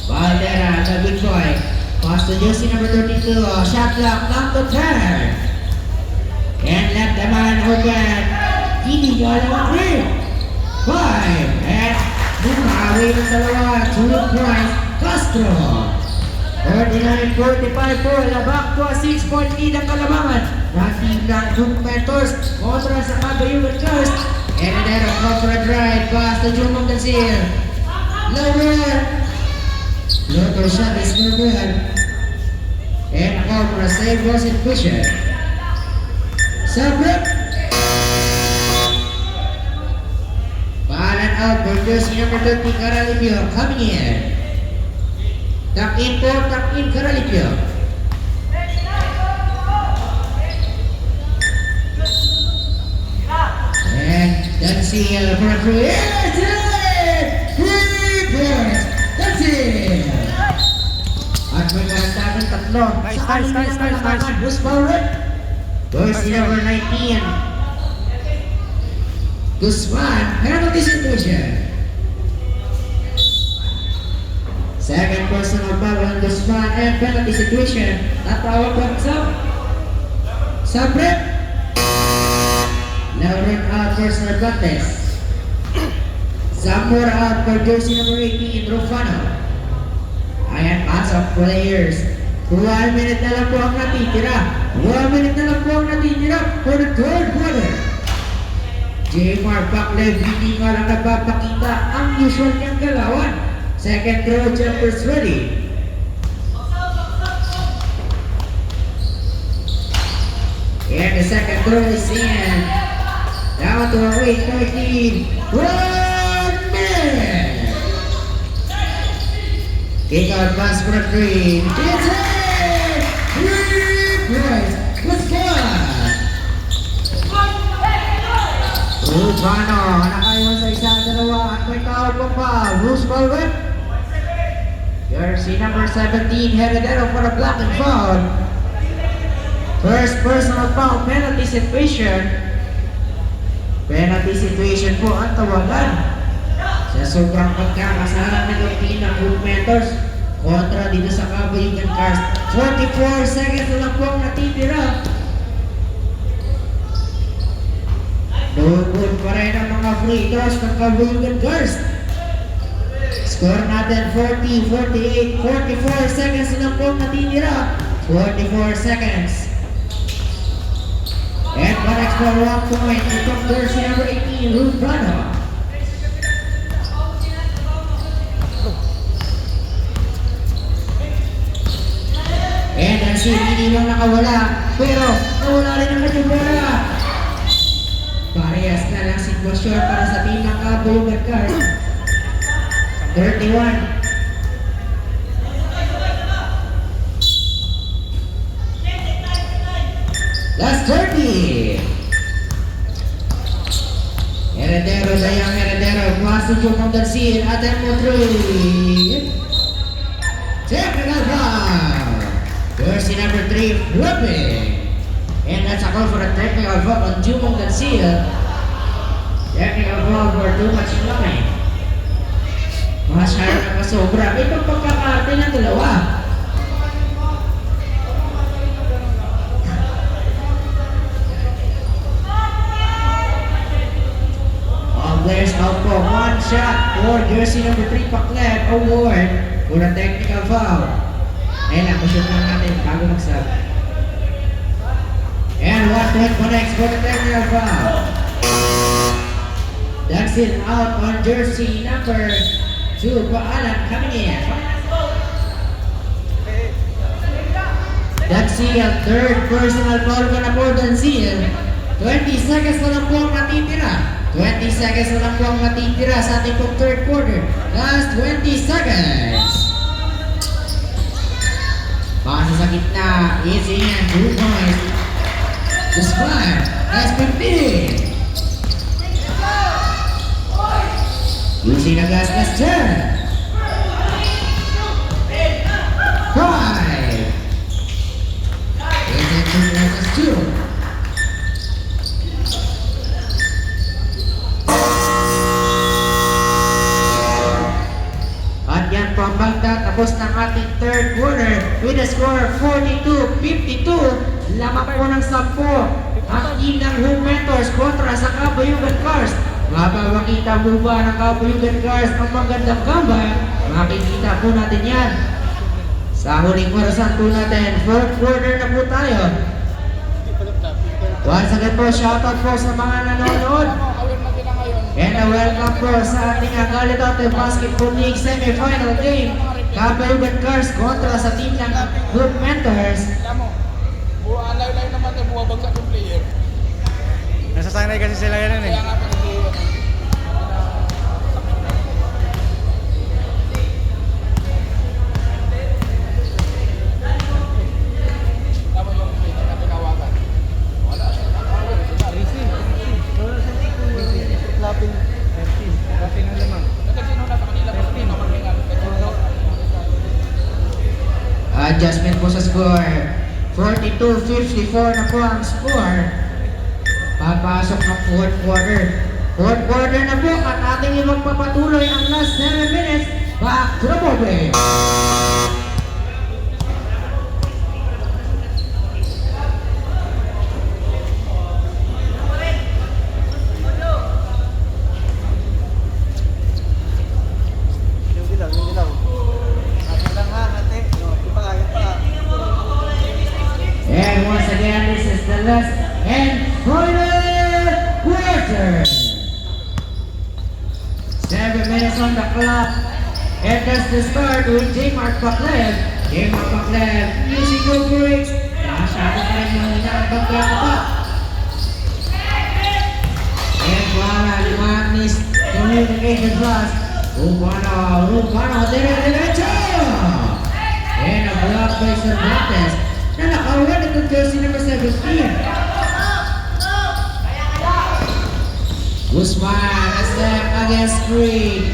[SPEAKER 1] Bandera, the big boy. Pass to jersey number 32. Shot clock, not to turn. And let the man open. Hindi nyo alam ang 3. 5. And bumawi ng dalawa. 2 points. Castro. 49-45 po. Labak po. 6-point lead ang kalamangan. Natin ng Jung Mentors. Kontra sa Kabayugan Coast. And then a cover drive pass to Jumong Dasil. Lower. Lower shot is no good. And a cover save was in Fisher. Sabrik. Paalan out for jersey number 30 Caralipio coming in. Tuck in po, tuck in Caralipio. And that's it for a through. Yes, it! 3 points. That's it. At magkakaroon tatlo.
[SPEAKER 2] Nice.
[SPEAKER 1] Who's forward? Jersey number 19. Guzman, penalty situation. Second personal foul on Guzman and penalty situation. Natawag po sa break. Now run out personal contest. Zamora out for jersey number 18, Rufano. Ayan, pass of players. 1 minute na lang po ang natitira. 1 minute na lang po ang natitira for the third quarter. J.Mar Bakleb, hindi nga lang nagpapakita ang usual niyang galawan. Second throw, jumpers ready. And the second throw is in. Down to a weight 13. 1 minute. Kick out pass for 3. It's in. 3 points. Let's go. Rufano, nakaiwan sa isa, dalawa, at may tawag pa. Bruce forward. Jersey number 17, Heredero for a blocking foul. First personal foul, penalty situation. Penalty situation po ang tawagan. Sa sobrang pagkakasala ng Pina Group Mentors kontra dito sa Kabayugan Cars. 44 seconds na lang po ang natitira. Doon pa rin ang mga free throws ng Kabayugan Cars. Score natin 40, 48, 44 seconds na lang po ang natitira. 44 seconds. And one extra 1 point from jersey number 18, Rufano. And ang hindi lang nakawala, pero nawala rin ang kanyang bola. Parehas na lang sitwasyon para sa team ng Kabayugan Cars. 31. Last 30. Heredero, Dayang Heredero, masuk Jumong Darsil, Atem Mutri. Technical foul. jersey number 3, flipping. And that's a call for a technical foul on Jumong Garcia. Technical foul for too much flying. Masyado na kasobra. Itong pagkakarte ng dalawa. Players out for one shot for jersey number 3 Paklev award for a technical foul. Ayan lang, shoot lang natin bago mag-sub. And 1 point connects for the technical foul. That's it out on jersey number 2 Paalan coming in. That's Seal, third personal foul na for Danzil. 20 seconds na lang po ang natitira. 20 seconds na lang po ang natitira sa ating pong third quarter. Last 20 seconds. Pasa sa gitna. Easy and 2 points. The spot. That's 15. Using the gas, that's 10. 5. Is it 2 versus 2? At yan po ang bagda, tapos ng ating third quarter with a score 42-52. Lamang po ng 10 ang ilang home mentors kontra sa Kabayugan Cars. Mapapakita mo ba ng Kabayugan Cars ang magandang gambay? Makikita po natin yan sa huling orasan po natin. Fourth quarter na po tayo. Once again po, shoutout po sa mga nanonood. And a welcome po sa ating Galitote Basketball League semi-final game. Kabayugan Cars kontra sa team ng Hoop Mentors.
[SPEAKER 3] Alay-alay naman yung bumabagsak yung player.
[SPEAKER 2] Nasasanay kasi sila yan eh.
[SPEAKER 3] Kaya nga pag hindi tama yung player na tinawagan. Wala sila.
[SPEAKER 2] Lapin. 13 ang lamang.
[SPEAKER 3] Nagkasino na sa kanila. 13 naman yung
[SPEAKER 1] Adjustment po sa score. 42-54 na po ang score. Papasok ng fourth quarter. Fourth quarter na po at ating magpapatuloy ang last 7 minutes. Back to the ballgame. And once again, this is the last and final quarter. 7 minutes on the clock. And that's the start with J-Mark Paklev. J-Mark Paklev using no breaks. Masyado pa rin yung hinabang pa. And wala, Limanis Communication Plus. Rupano, dire-diretso! And a block by Cervantes. Na nakawin at jersey number 17. Guzman, a step against screen.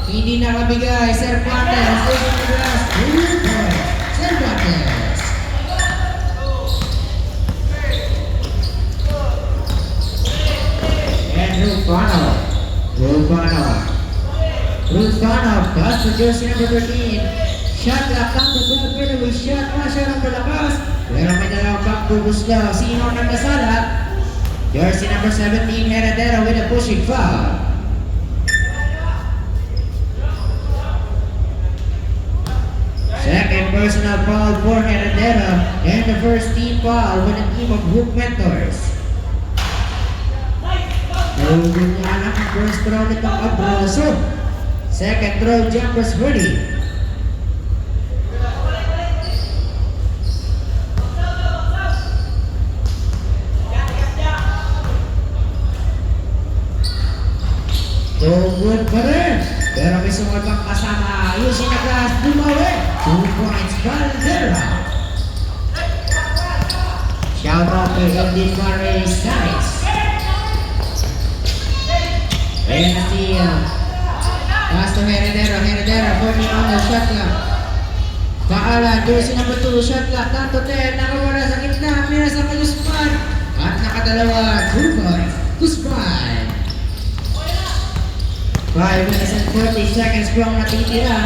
[SPEAKER 1] Hindi nakabigay, Cervantes. This is the last 2 points. Cervantes. And Rufano, pass to jersey number 13. Shot clock down to 12 pero with shot na siya ng palakas. Pero may dalawang back to Gustavo. Sino ang nagkasala? Jersey number 17, Heredero with a pushing foul. Second personal foul for Heredero and the first team foul with a team of Hoop Mentors. Nahugod niya anak ang first throw nitong Abraso. Second throw jumpers ready. Good pa rin. Pero may sunod pang kasama. Using the glass, bumawi. 2 points, Caldera. Shout out to Edwin Marais Saris. Ayan na steal. Pass to Heredero. Heredero, 14 on the shot clock. Paalan, jersey number 2, shot clock, down to 10, nakawala sa gitna, minasa kay Guzman. At nakadalawa, 2 points, Guzman. 5 minutes and 40 seconds po ang natitira.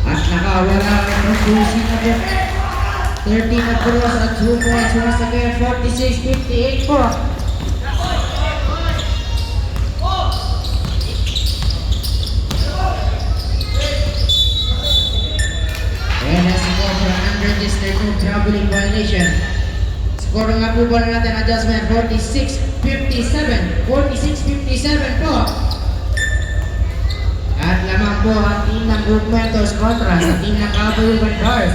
[SPEAKER 1] At nakawala ang jersey number 13 na cross at 2 points once again, 46-58 po. And as a for an unregistered no traveling violation. Score nga po ba natin adjustment 46-57. 46-57 po. At lamang po ang team ng Group Mentos kontra sa team ng Kabayugan Cars.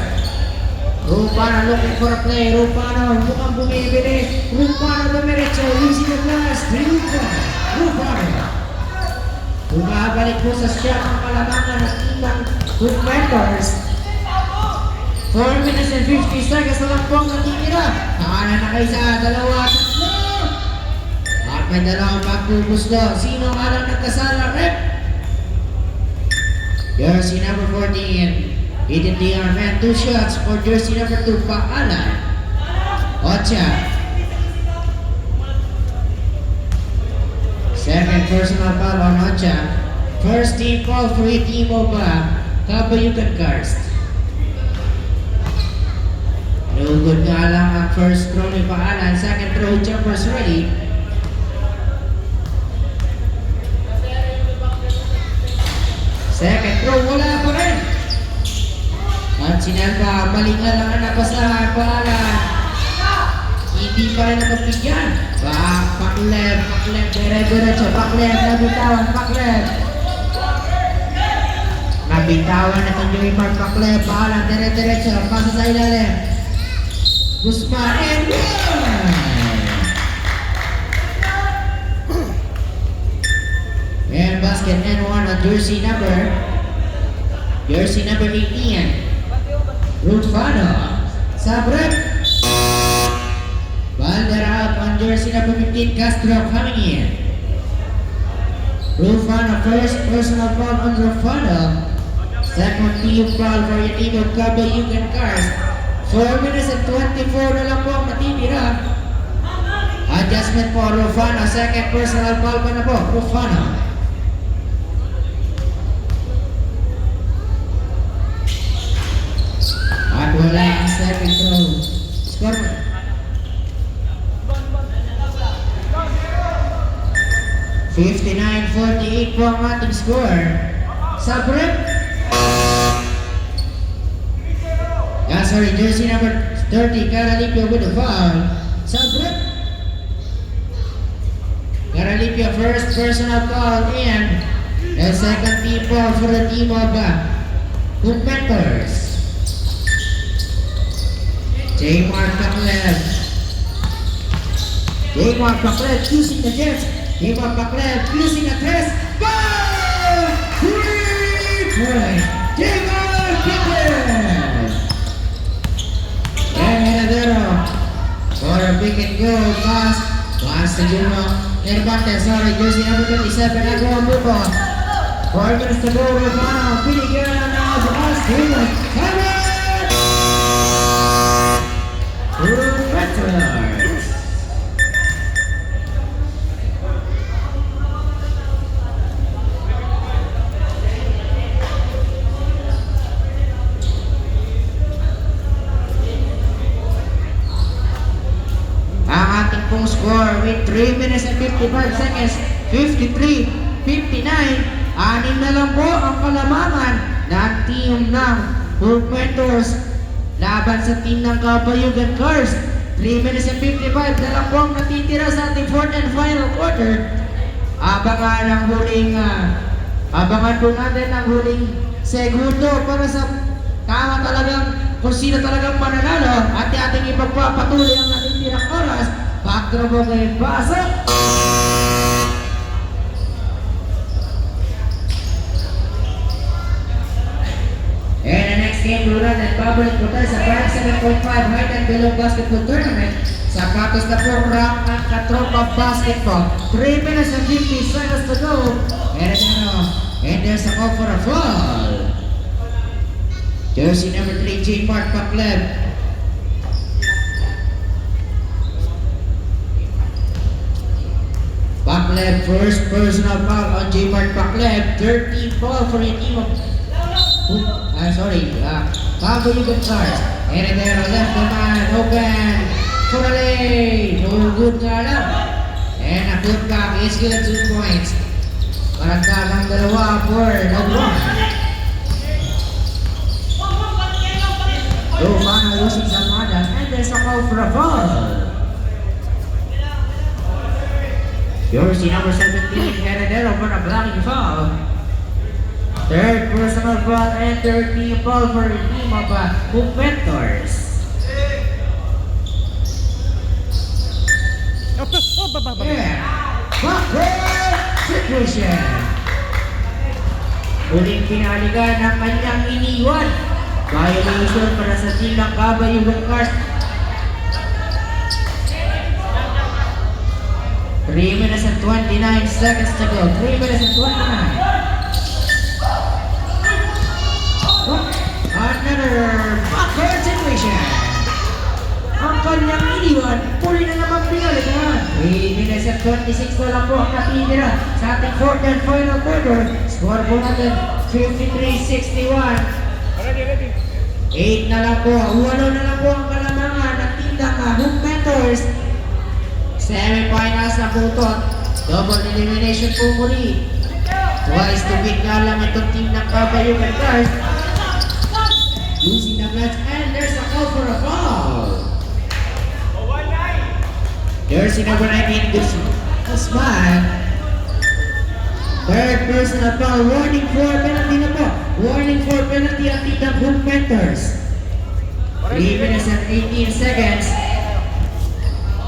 [SPEAKER 1] Rupana looking for a play. Rupana mukhang bumibili. Rupana dumiretso using the glass. Rupana. Bumabalik po sa shot ang kalamangan ng team ng Group Mentos. 4 minutes and 50 seconds na lang po ang natitira. Nakanan na kayo sa dalawa, tatlo. At may dalawang pagpupuslo. Sino nga lang nagkasala, rep? Jersey number 14. ETTR man, 2 shots for jersey number 2, Paalan. Ocha. Second personal foul on Ocha. First team foul for team of Kabayugan Cars. No good nga lang ang first throw ni Paalan. Second throw, jumpers ready. Second throw, wala pa rin. At sinalba, mali nga lang ang napasahan. Paalan. Hindi pa rin nakapigyan. Pakleb, dire-diretso. Pakleb, nabitawan, Pakleb. Nabitawan na itong Joey Mark Pakleb. Paalan, dire-diretso. Pasa sa ilalim. Guzman and one! And basket and one on jersey number 18. Rufano. Sabrep. Balder out on jersey number 15. Castro coming in. Rufano first personal foul on Rufano. Second team foul for your team of Kabayugan Cars. 4 minutes and 24 na lang po ang matitira. Adjustment po, Rufano. Second personal foul pa na po, Rufano. At wala ang second throw. Score. $59-48 po ang ating score. Sabrep. Jersey number 30, Caralipio with a foul. Sabrep. Caralipio first personal foul and a second team foul for the team of Group Mentors. J. Mark Pakleb using the jets. J. Mark Pakleb using the press. Goal! 3 points. J. Mark Pakleb. For a pick and go pass. Pass to Juno. Herbantes, sorry, jersey number 27. Agawa Buko. 4 minutes to go. Rufano. Pinigyan na now sa pass. Juno. Retros. Pong score with 3 minutes and 55 seconds, 53-59. Anim na lang po ang kalamangan ng team ng Group Mentors laban sa team ng Kabayugan Cars. 3 minutes and 55 na lang po ang natitira sa ating fourth and final quarter. Abangan po natin ang huling segundo para sa tama talagang kung sino talagang mananalo at ating ipagpapatuloy ang ating tirang oras. Backdraw mo kay Basa. And the next game will run at Babalik po tayo sa 7.5 height and below basketball tournament sa Patos na program ng Katropa Basketball. 3 minutes and 50 seconds to go. And And there's a call for a foul. Jersey number 3, J. Mark Pacleb. Pacleb, first personal foul on J. Mark Pacleb. 13 foul for the team of... Cabo Yugan Stars. Heredero left the man open for a lane. No good nga lang. And a good back is good 2 points. Maragdagang dalawa for LeBron. Romana losing Zamada and there's a call for a foul. Jersey number 17, Heredero for a blocking foul. Third personal foul and third team foul for the team of Hoop Mentors. Yeah, backward situation. Muling pinaligan ang kanyang iniwan. Violation para sa team ng Cabayugan Cars. 3 minutes and 29 seconds to go. 3 minutes and 29. Another backward situation. Ang kanyang iniwan, puli na naman pinalitan. 3 minutes and 26 na lang po ang natitira sa ating fourth and final quarter. Score po natin 53-61. 8 na lang po, 8 na lang po ang kalamangan ng team ng Hoop Mentors. Semi-finals na po ito. Double elimination po muli. Twice to beat nga lang itong team ng Cabayugan Cars. Using the clutch and there's a call for a foul. Jersey number 19, Guzman. Third personal foul, warning for penalty na po. Warning for penalty ang team ng Hoop Mentors. 3 minutes and 18 seconds.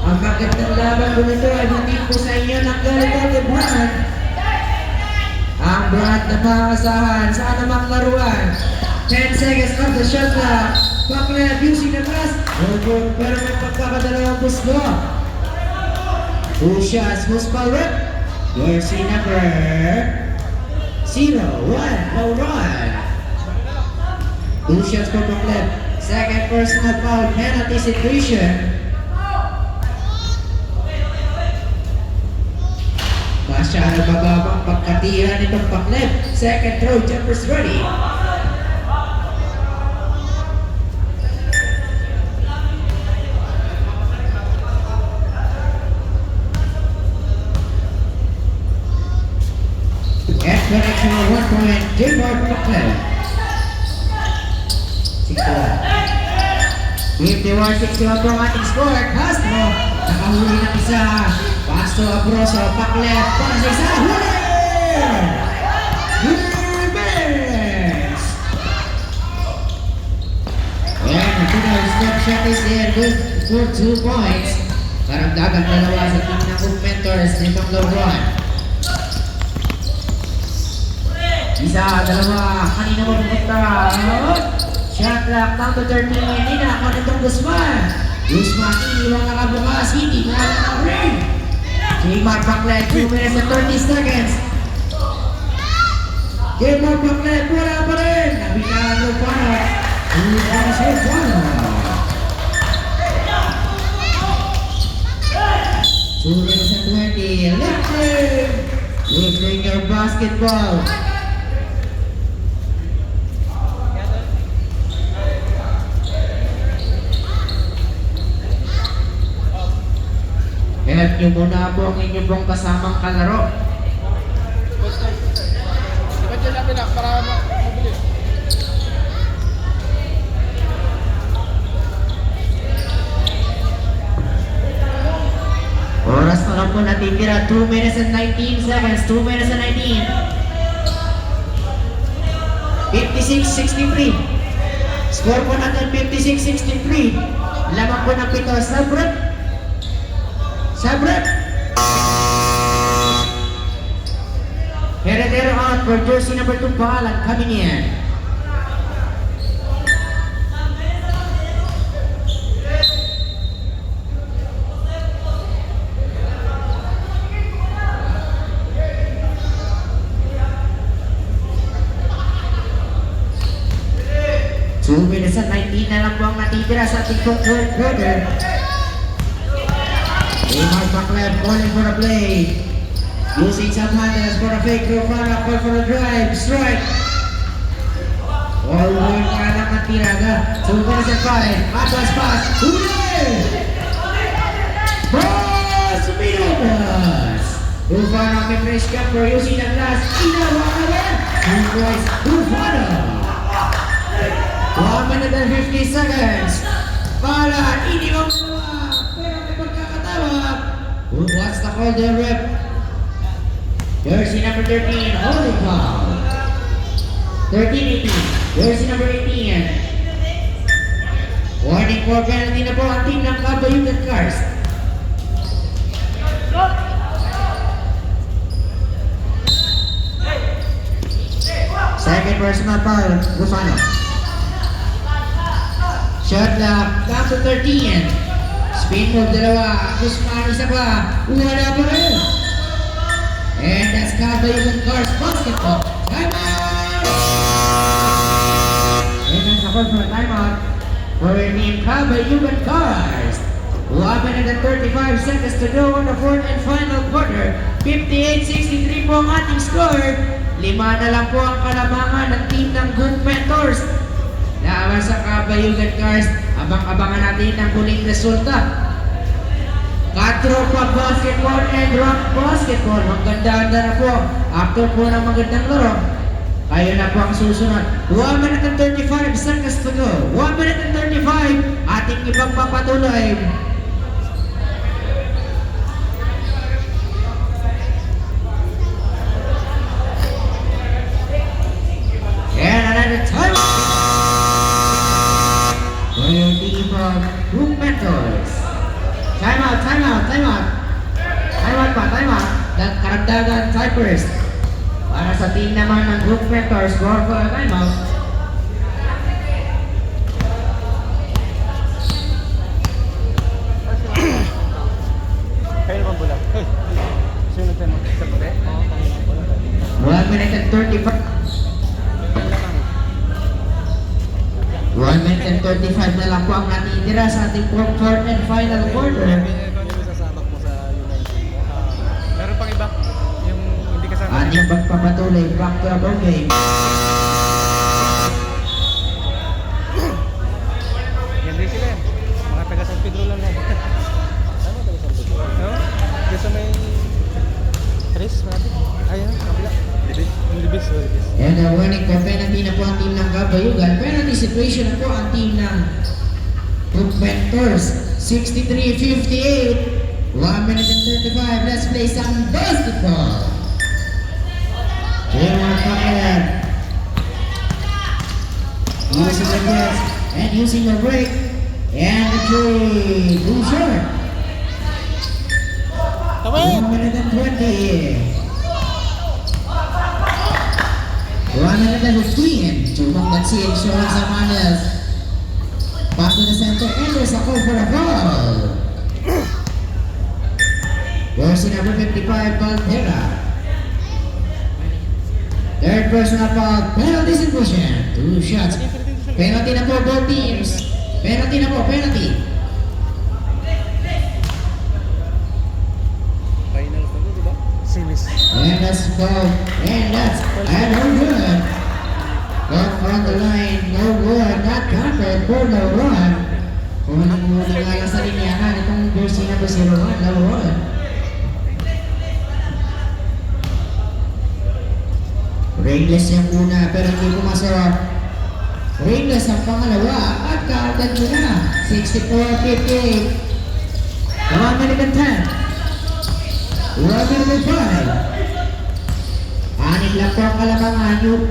[SPEAKER 1] Ang magandang laban po nito ay hatid po sa inyo ng Galito LeBron. Ang brand na pangasahan sa anumang laruan. 10 seconds of the shot clock. Pacleb using the glass. No good, pero may pagkakadalawang Busco. 2 shots, Busco rip. Jersey number 0-1, no run. 2 shots for Pacleb. Second personal foul, penalty situation. Masyado bababang pagkatira nitong Pacleb. Second throw, jumpers ready. Connection of 1 point, J-Mark Pacleb. 51-61 po ang ating score. Castro, nakahuli ng isa. Pasto Abroso, Pacleb, para sa isa. Huli! Ribes! And the final step shot is there, good for 2 points. Karagdagang dalawa sa team ng Hoop Mentors nitong LeBron. Isa, dalawa, kanina mo pupunta. Shot clock down to 13. Hindi na ako nitong Guzman. Guzman, iniwang nakabukas. Hindi na ang ring. J-Mark Pacleb, 2 minutes and 30 seconds. J-Mark Pacleb, wala pa rin. Nabitaan ng panot. 2 points for panot. 2 minutes and 20. Lifting your basketball. Help nyo muna po ang inyong pong kasamang kalaro.
[SPEAKER 3] Ibadyan natin lang para mabilis.
[SPEAKER 1] Oras na lang po natitira. 2 minutes and 19 seconds. 2 minutes and 19. 56-63. Score po natin 56-63. Lamang po ng pito. Sabret. Sabret! Heredero out for jersey number 2, Pahalan coming in. 2 minutes at 19 na lang po ang natitira sa ating third quarter. Mark McLeod calling for a play. Using some handles for a fake through front up for a drive. Strike. All one para lang ang tiraga. Sumunod na sa 5. Atlas pass. Huli! Boss! Minubas! Rufano kay Fresh Camper using the glass. Inawa ka ba? Boys, Rufano! 1 minute and 50 seconds. Para, hindi mo mawa. Pero may pagkakatawag. What's the call there, rep? Jersey number 13, holding foul. 13-18. Jersey number 18. Warning for penalty na po ang team ng Kabayugan Cars. Second personal foul, Rufano. Shot clock, down to 13. Spin move, dalawa. Guzman, isa pa. Wala pa rin. And that's Kabayugan Cars basketball. Timeout! And that's the call for a timeout for team Kabayugan Cars. 1 minute and 35 seconds to go on the fourth and final quarter. 58-63 po ang ating score. 5 na lang po ang kalamangan ng team ng Good Mentors. Laban sa Kabayugan Cars, abang-abangan natin ang huling resulta. Katropa basketball and rock basketball. Maganda-ganda na po. After po ng magandang laro, kayo na po ang susunod. 1 minute and 35 seconds to go. 1 minute and 35. Ating ibang papatuloy. And another time. For your team of Group Mentors. Time out. Time out pa. Karagdagan Cypress. Para sa team naman ng Group Mentors, score for a time out.
[SPEAKER 2] Kayo naman bula. Hey, sunod tayo sa bule.
[SPEAKER 1] 1 minute and 35. 1 minute and 35 na lang po ang natitira sa ating fourth and final quarter.
[SPEAKER 2] Sasabak mo sa United. Meron pang iba. Yung hindi kasama.
[SPEAKER 1] Ating pagpapatuloy, back to our game.
[SPEAKER 2] Yan din sila. Mga taga San Pedro lang yan. Ano taga San Pedro? No? Diyan sa may Chris, malapit. Ayun, kabila. Libis.
[SPEAKER 1] And winning for penalty na po ang team ng Kabayugan. Penalty situation na po ang team ng Group Mentors. 63-58. 1 minute and 35. Let's play some basketball. Mark McLeod. Using the press and using the break. And the three. Too short. 1 minute and 20. 1 minute and 15. Chumang Gatsin showing some honors. Pass to the center and there's a call for a foul. Jersey number 55, Valtera. Third personal foul, penalty situation. 2 shots. Penalty na po both teams. Penalty na po, penalty.
[SPEAKER 2] Final pa di ba? Semis.
[SPEAKER 1] And that's foul. And that's and no good. Got on the line, no good. Not counted for the run. Unang-unang nga lang sa linyahan itong jersey number 01, no run. Rainless yung una pero hindi pumasok. Rainless ang pangalawa at kaagad mo na. 64-58. 1 minute and 10. 1 minute and 5. Anin lang po ang kalamangan yung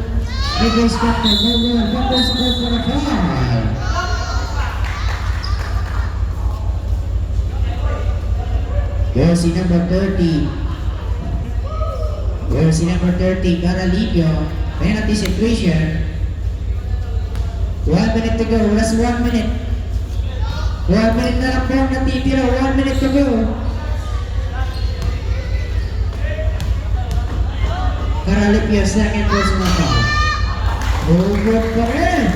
[SPEAKER 1] Nicholas Captain. No good. Bumpers go for a foul. Jersey number 30. Jersey number 30, Caralibio. Penalty situation. 1 minute to go. Last 1 minute. 1 minute na lang po ang natitira. 1 minute to go. Caralibio, second personal foul. Good pa rin.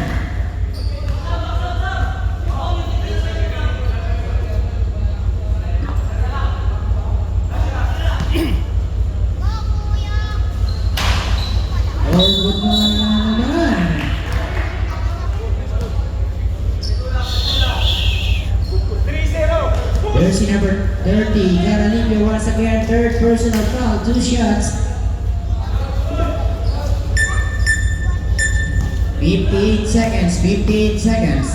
[SPEAKER 1] naman. Jersey number 30, Garalibio once again, third personal foul, 2 shots. 58 seconds, 58 seconds.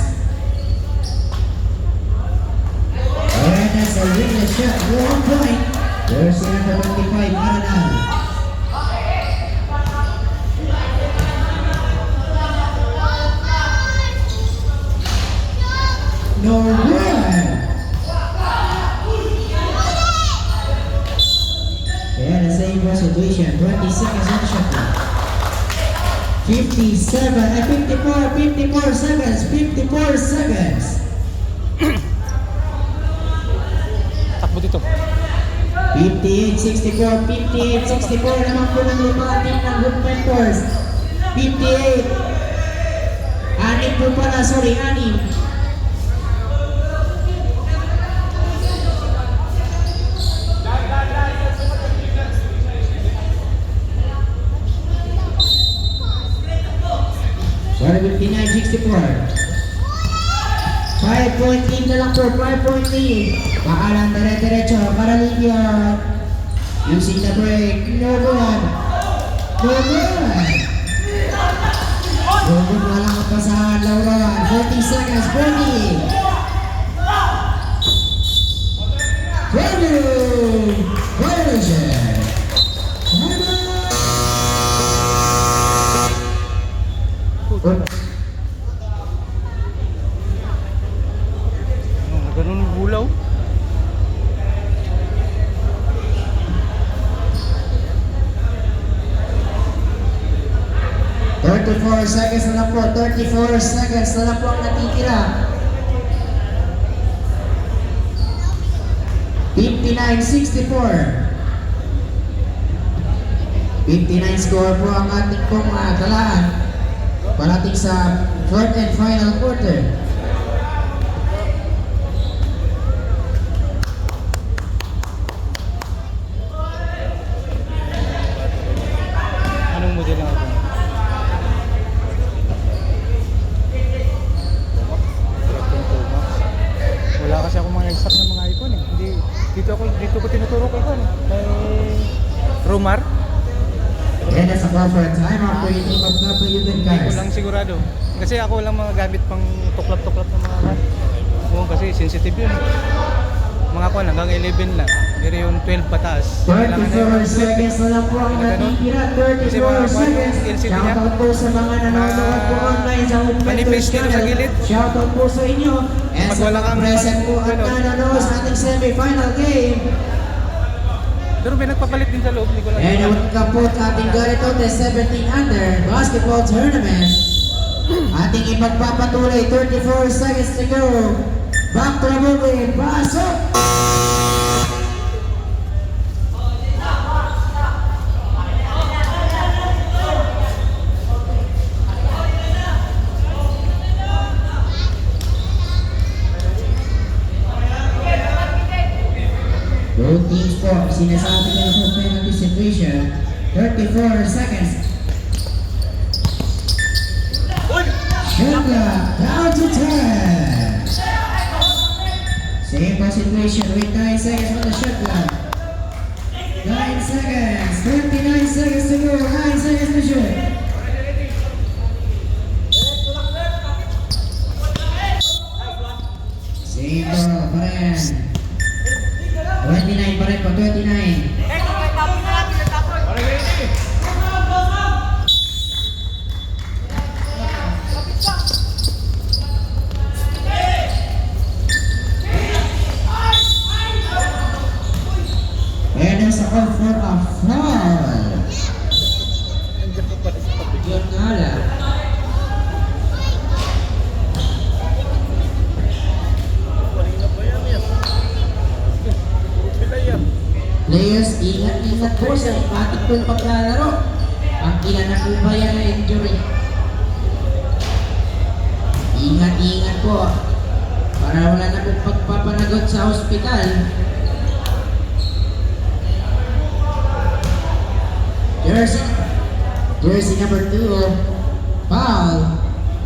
[SPEAKER 1] And that's a winning shot, 1 point. Jersey number 25, Maranal. No good. Yeah, the same situation. 20 seconds on the shot clock. 54 seconds. 54 seconds.
[SPEAKER 2] Takbo dito.
[SPEAKER 1] 58-64. 58-64 naman po ng lima team ng Good Mentors. 58. Anim po pala, sorry, anim. Sorry, 59-64. 5-point lead na lang po, 5-point lead. Paalang dire-diretso, Garalibio. Using the break, no good. No good. No good, walang kapasahan, Lauron. 40 seconds, 40. 20. Violation.
[SPEAKER 2] Ganun bulaw.
[SPEAKER 1] Thirty-four seconds na lang po. 34 seconds na lang po ang natitira. 59-64. 59 score po ang ating pong talaan. Parating sa fourth and final quarter.
[SPEAKER 2] Anong model lang ako? Wala kasi ako mga stock ng mga iPhone eh. Hindi, dito ko tinuturo kay Juan eh. May Romar.
[SPEAKER 1] And that's a proper time after you team of
[SPEAKER 2] Hindi
[SPEAKER 1] Kapayugan
[SPEAKER 2] ko
[SPEAKER 1] guys.
[SPEAKER 2] lang sigurado. Kasi ako lang mga gamit pang tuklap-tuklap ng mga kan. Oo, kasi sensitive yun. Mga kuwan hanggang 11 lang. Pero yung 12 pataas.
[SPEAKER 1] 34 seconds na lang po ang natitira. 34 seconds. Shoutout po sa mga nanonood po online sa Hoop
[SPEAKER 2] Manipis
[SPEAKER 1] Mentors
[SPEAKER 2] dito sa
[SPEAKER 1] channel.
[SPEAKER 2] gilid.
[SPEAKER 1] Shoutout po sa inyo. And
[SPEAKER 2] Pag
[SPEAKER 1] sa
[SPEAKER 2] wala
[SPEAKER 1] mga
[SPEAKER 2] kang
[SPEAKER 1] present po at nanonood sa ating semi-final game.
[SPEAKER 2] Pero may nagpapalit din sa loob. Hindi ko lang.
[SPEAKER 1] And welcome po sa ating Garitote 17 under basketball tournament. Ating ipagpapatuloy, 34 seconds to go. Back to the movie, pasok! Both teams po, sinasabi na po penalty situation. 34 seconds. Shot clock, down to 10. Same situation with 9 seconds on the shot clock. 9 seconds, 39 seconds to go, 9 seconds to shoot. Same ball pa rin. 29 pa rin po, 29. And there's a call for a foul. Yun nga lang. Players, ingat-ingat po sa ating pong paglalaro. Ang ilan na po ba yan na injury? Ingat-ingat po. Para wala na pong pagpapanagot sa ospital. jersey number 2, foul,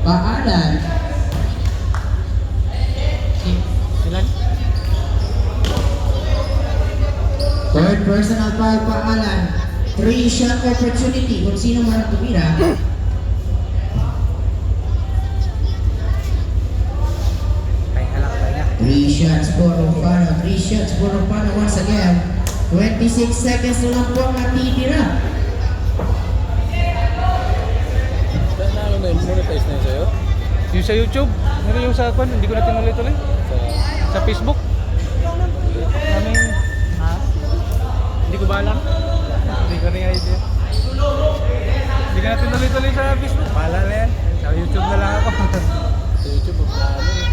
[SPEAKER 1] paalan.
[SPEAKER 2] Ilan?
[SPEAKER 1] Third personal foul, paalan. 3 shot opportunity kung sino man ang tumira.
[SPEAKER 2] Pahinga lang, pahinga.
[SPEAKER 1] 3 shots for Rufano. 3 shots for Rufano once again. 26 seconds na lang po ang natitira.
[SPEAKER 3] Saan na ano na yun? Monetize na yun sa'yo?
[SPEAKER 2] Yung sa YouTube, ano yung sa kwan, hindi ko na tinuloy-tuloy. Sa Facebook. Kaming, ha? Hindi ko ba alam? Hindi ko rin idea. Hindi ko na tinuloy-tuloy sa Facebook. Bahala na yan. Sa YouTube na lang ako.
[SPEAKER 3] Sa YouTube, ano yun?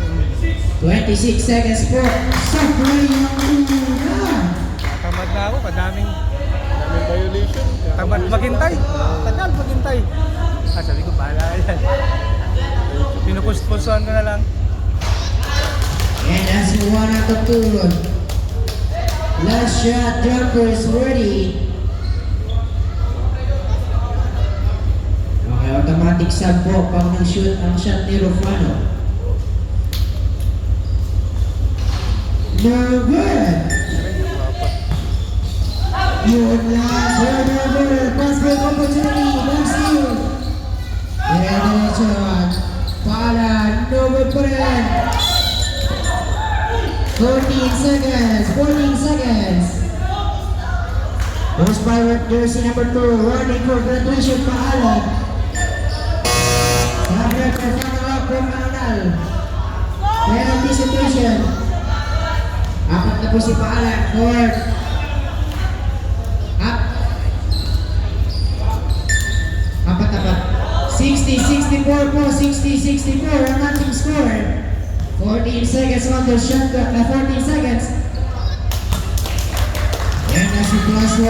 [SPEAKER 1] 26 seconds po. Sa play ng una.
[SPEAKER 2] Tamad na ako, kadaming
[SPEAKER 3] Daming violation.
[SPEAKER 2] tamad maghintay. Tagal maghintay. Sabi ko, bahala yan. Pinupost-postuhan ko na lang.
[SPEAKER 1] And that's 1 out of 2. Last shot, jumpers ready. Okay, automatic sub po pag nag-shoot ang shot ni Rufano. No good. Yun lang. Good. Pass break opportunity. Next you. Diretso. Paalan. No good pa rin. 14 seconds. 14 seconds. Most pirate jersey number 2. Running for graduation. Paalan. Sabrek for follow-up from Manal. Penalty situation. Apat na po si Paalan. Fourth. Apat. 60-64 po. 60-64. Ang ating score. 14 seconds on the shot clock. 14 seconds. Yan na si plus 1.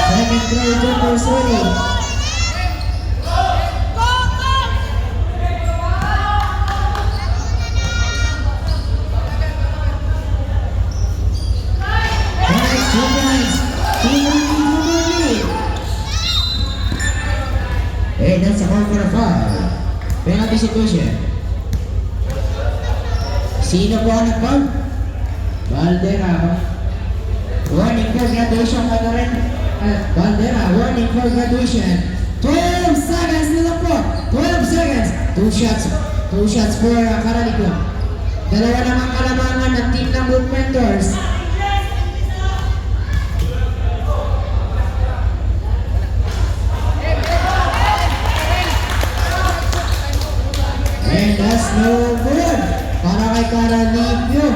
[SPEAKER 1] Second throw jumpers ready. Next 2 points. 2 lead. Hey, that's a hard for a foul. Penalty situation. Sino po ang nag-foul? Valdera. Warning for graduation pa na rin. Valdera, warning for graduation. 12 seconds na lang po. 12 seconds. 2 shots. 2 shots for Karaliko. Dalawa namang kalamangan ng team ng Good Mentors. And that's no good. Para kay Karaliko.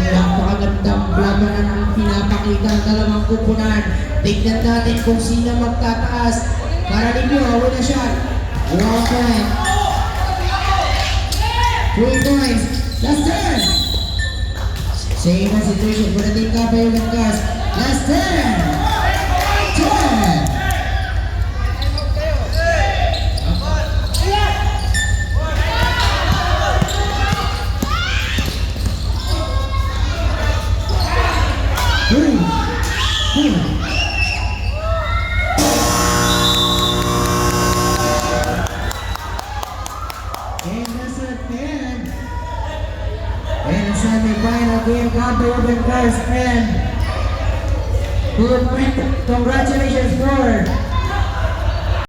[SPEAKER 1] Napakagandang labanan ang pinapakita ng dalawang kupunan. Tignan natin kung sino magtataas. Karaliko, away na shot. 1 point. 3 points. Last turn. Same as situation. Pura din ka pa yung nagkas. Last turn. 10. And semi-final game, Campo Open Cars and congratulations for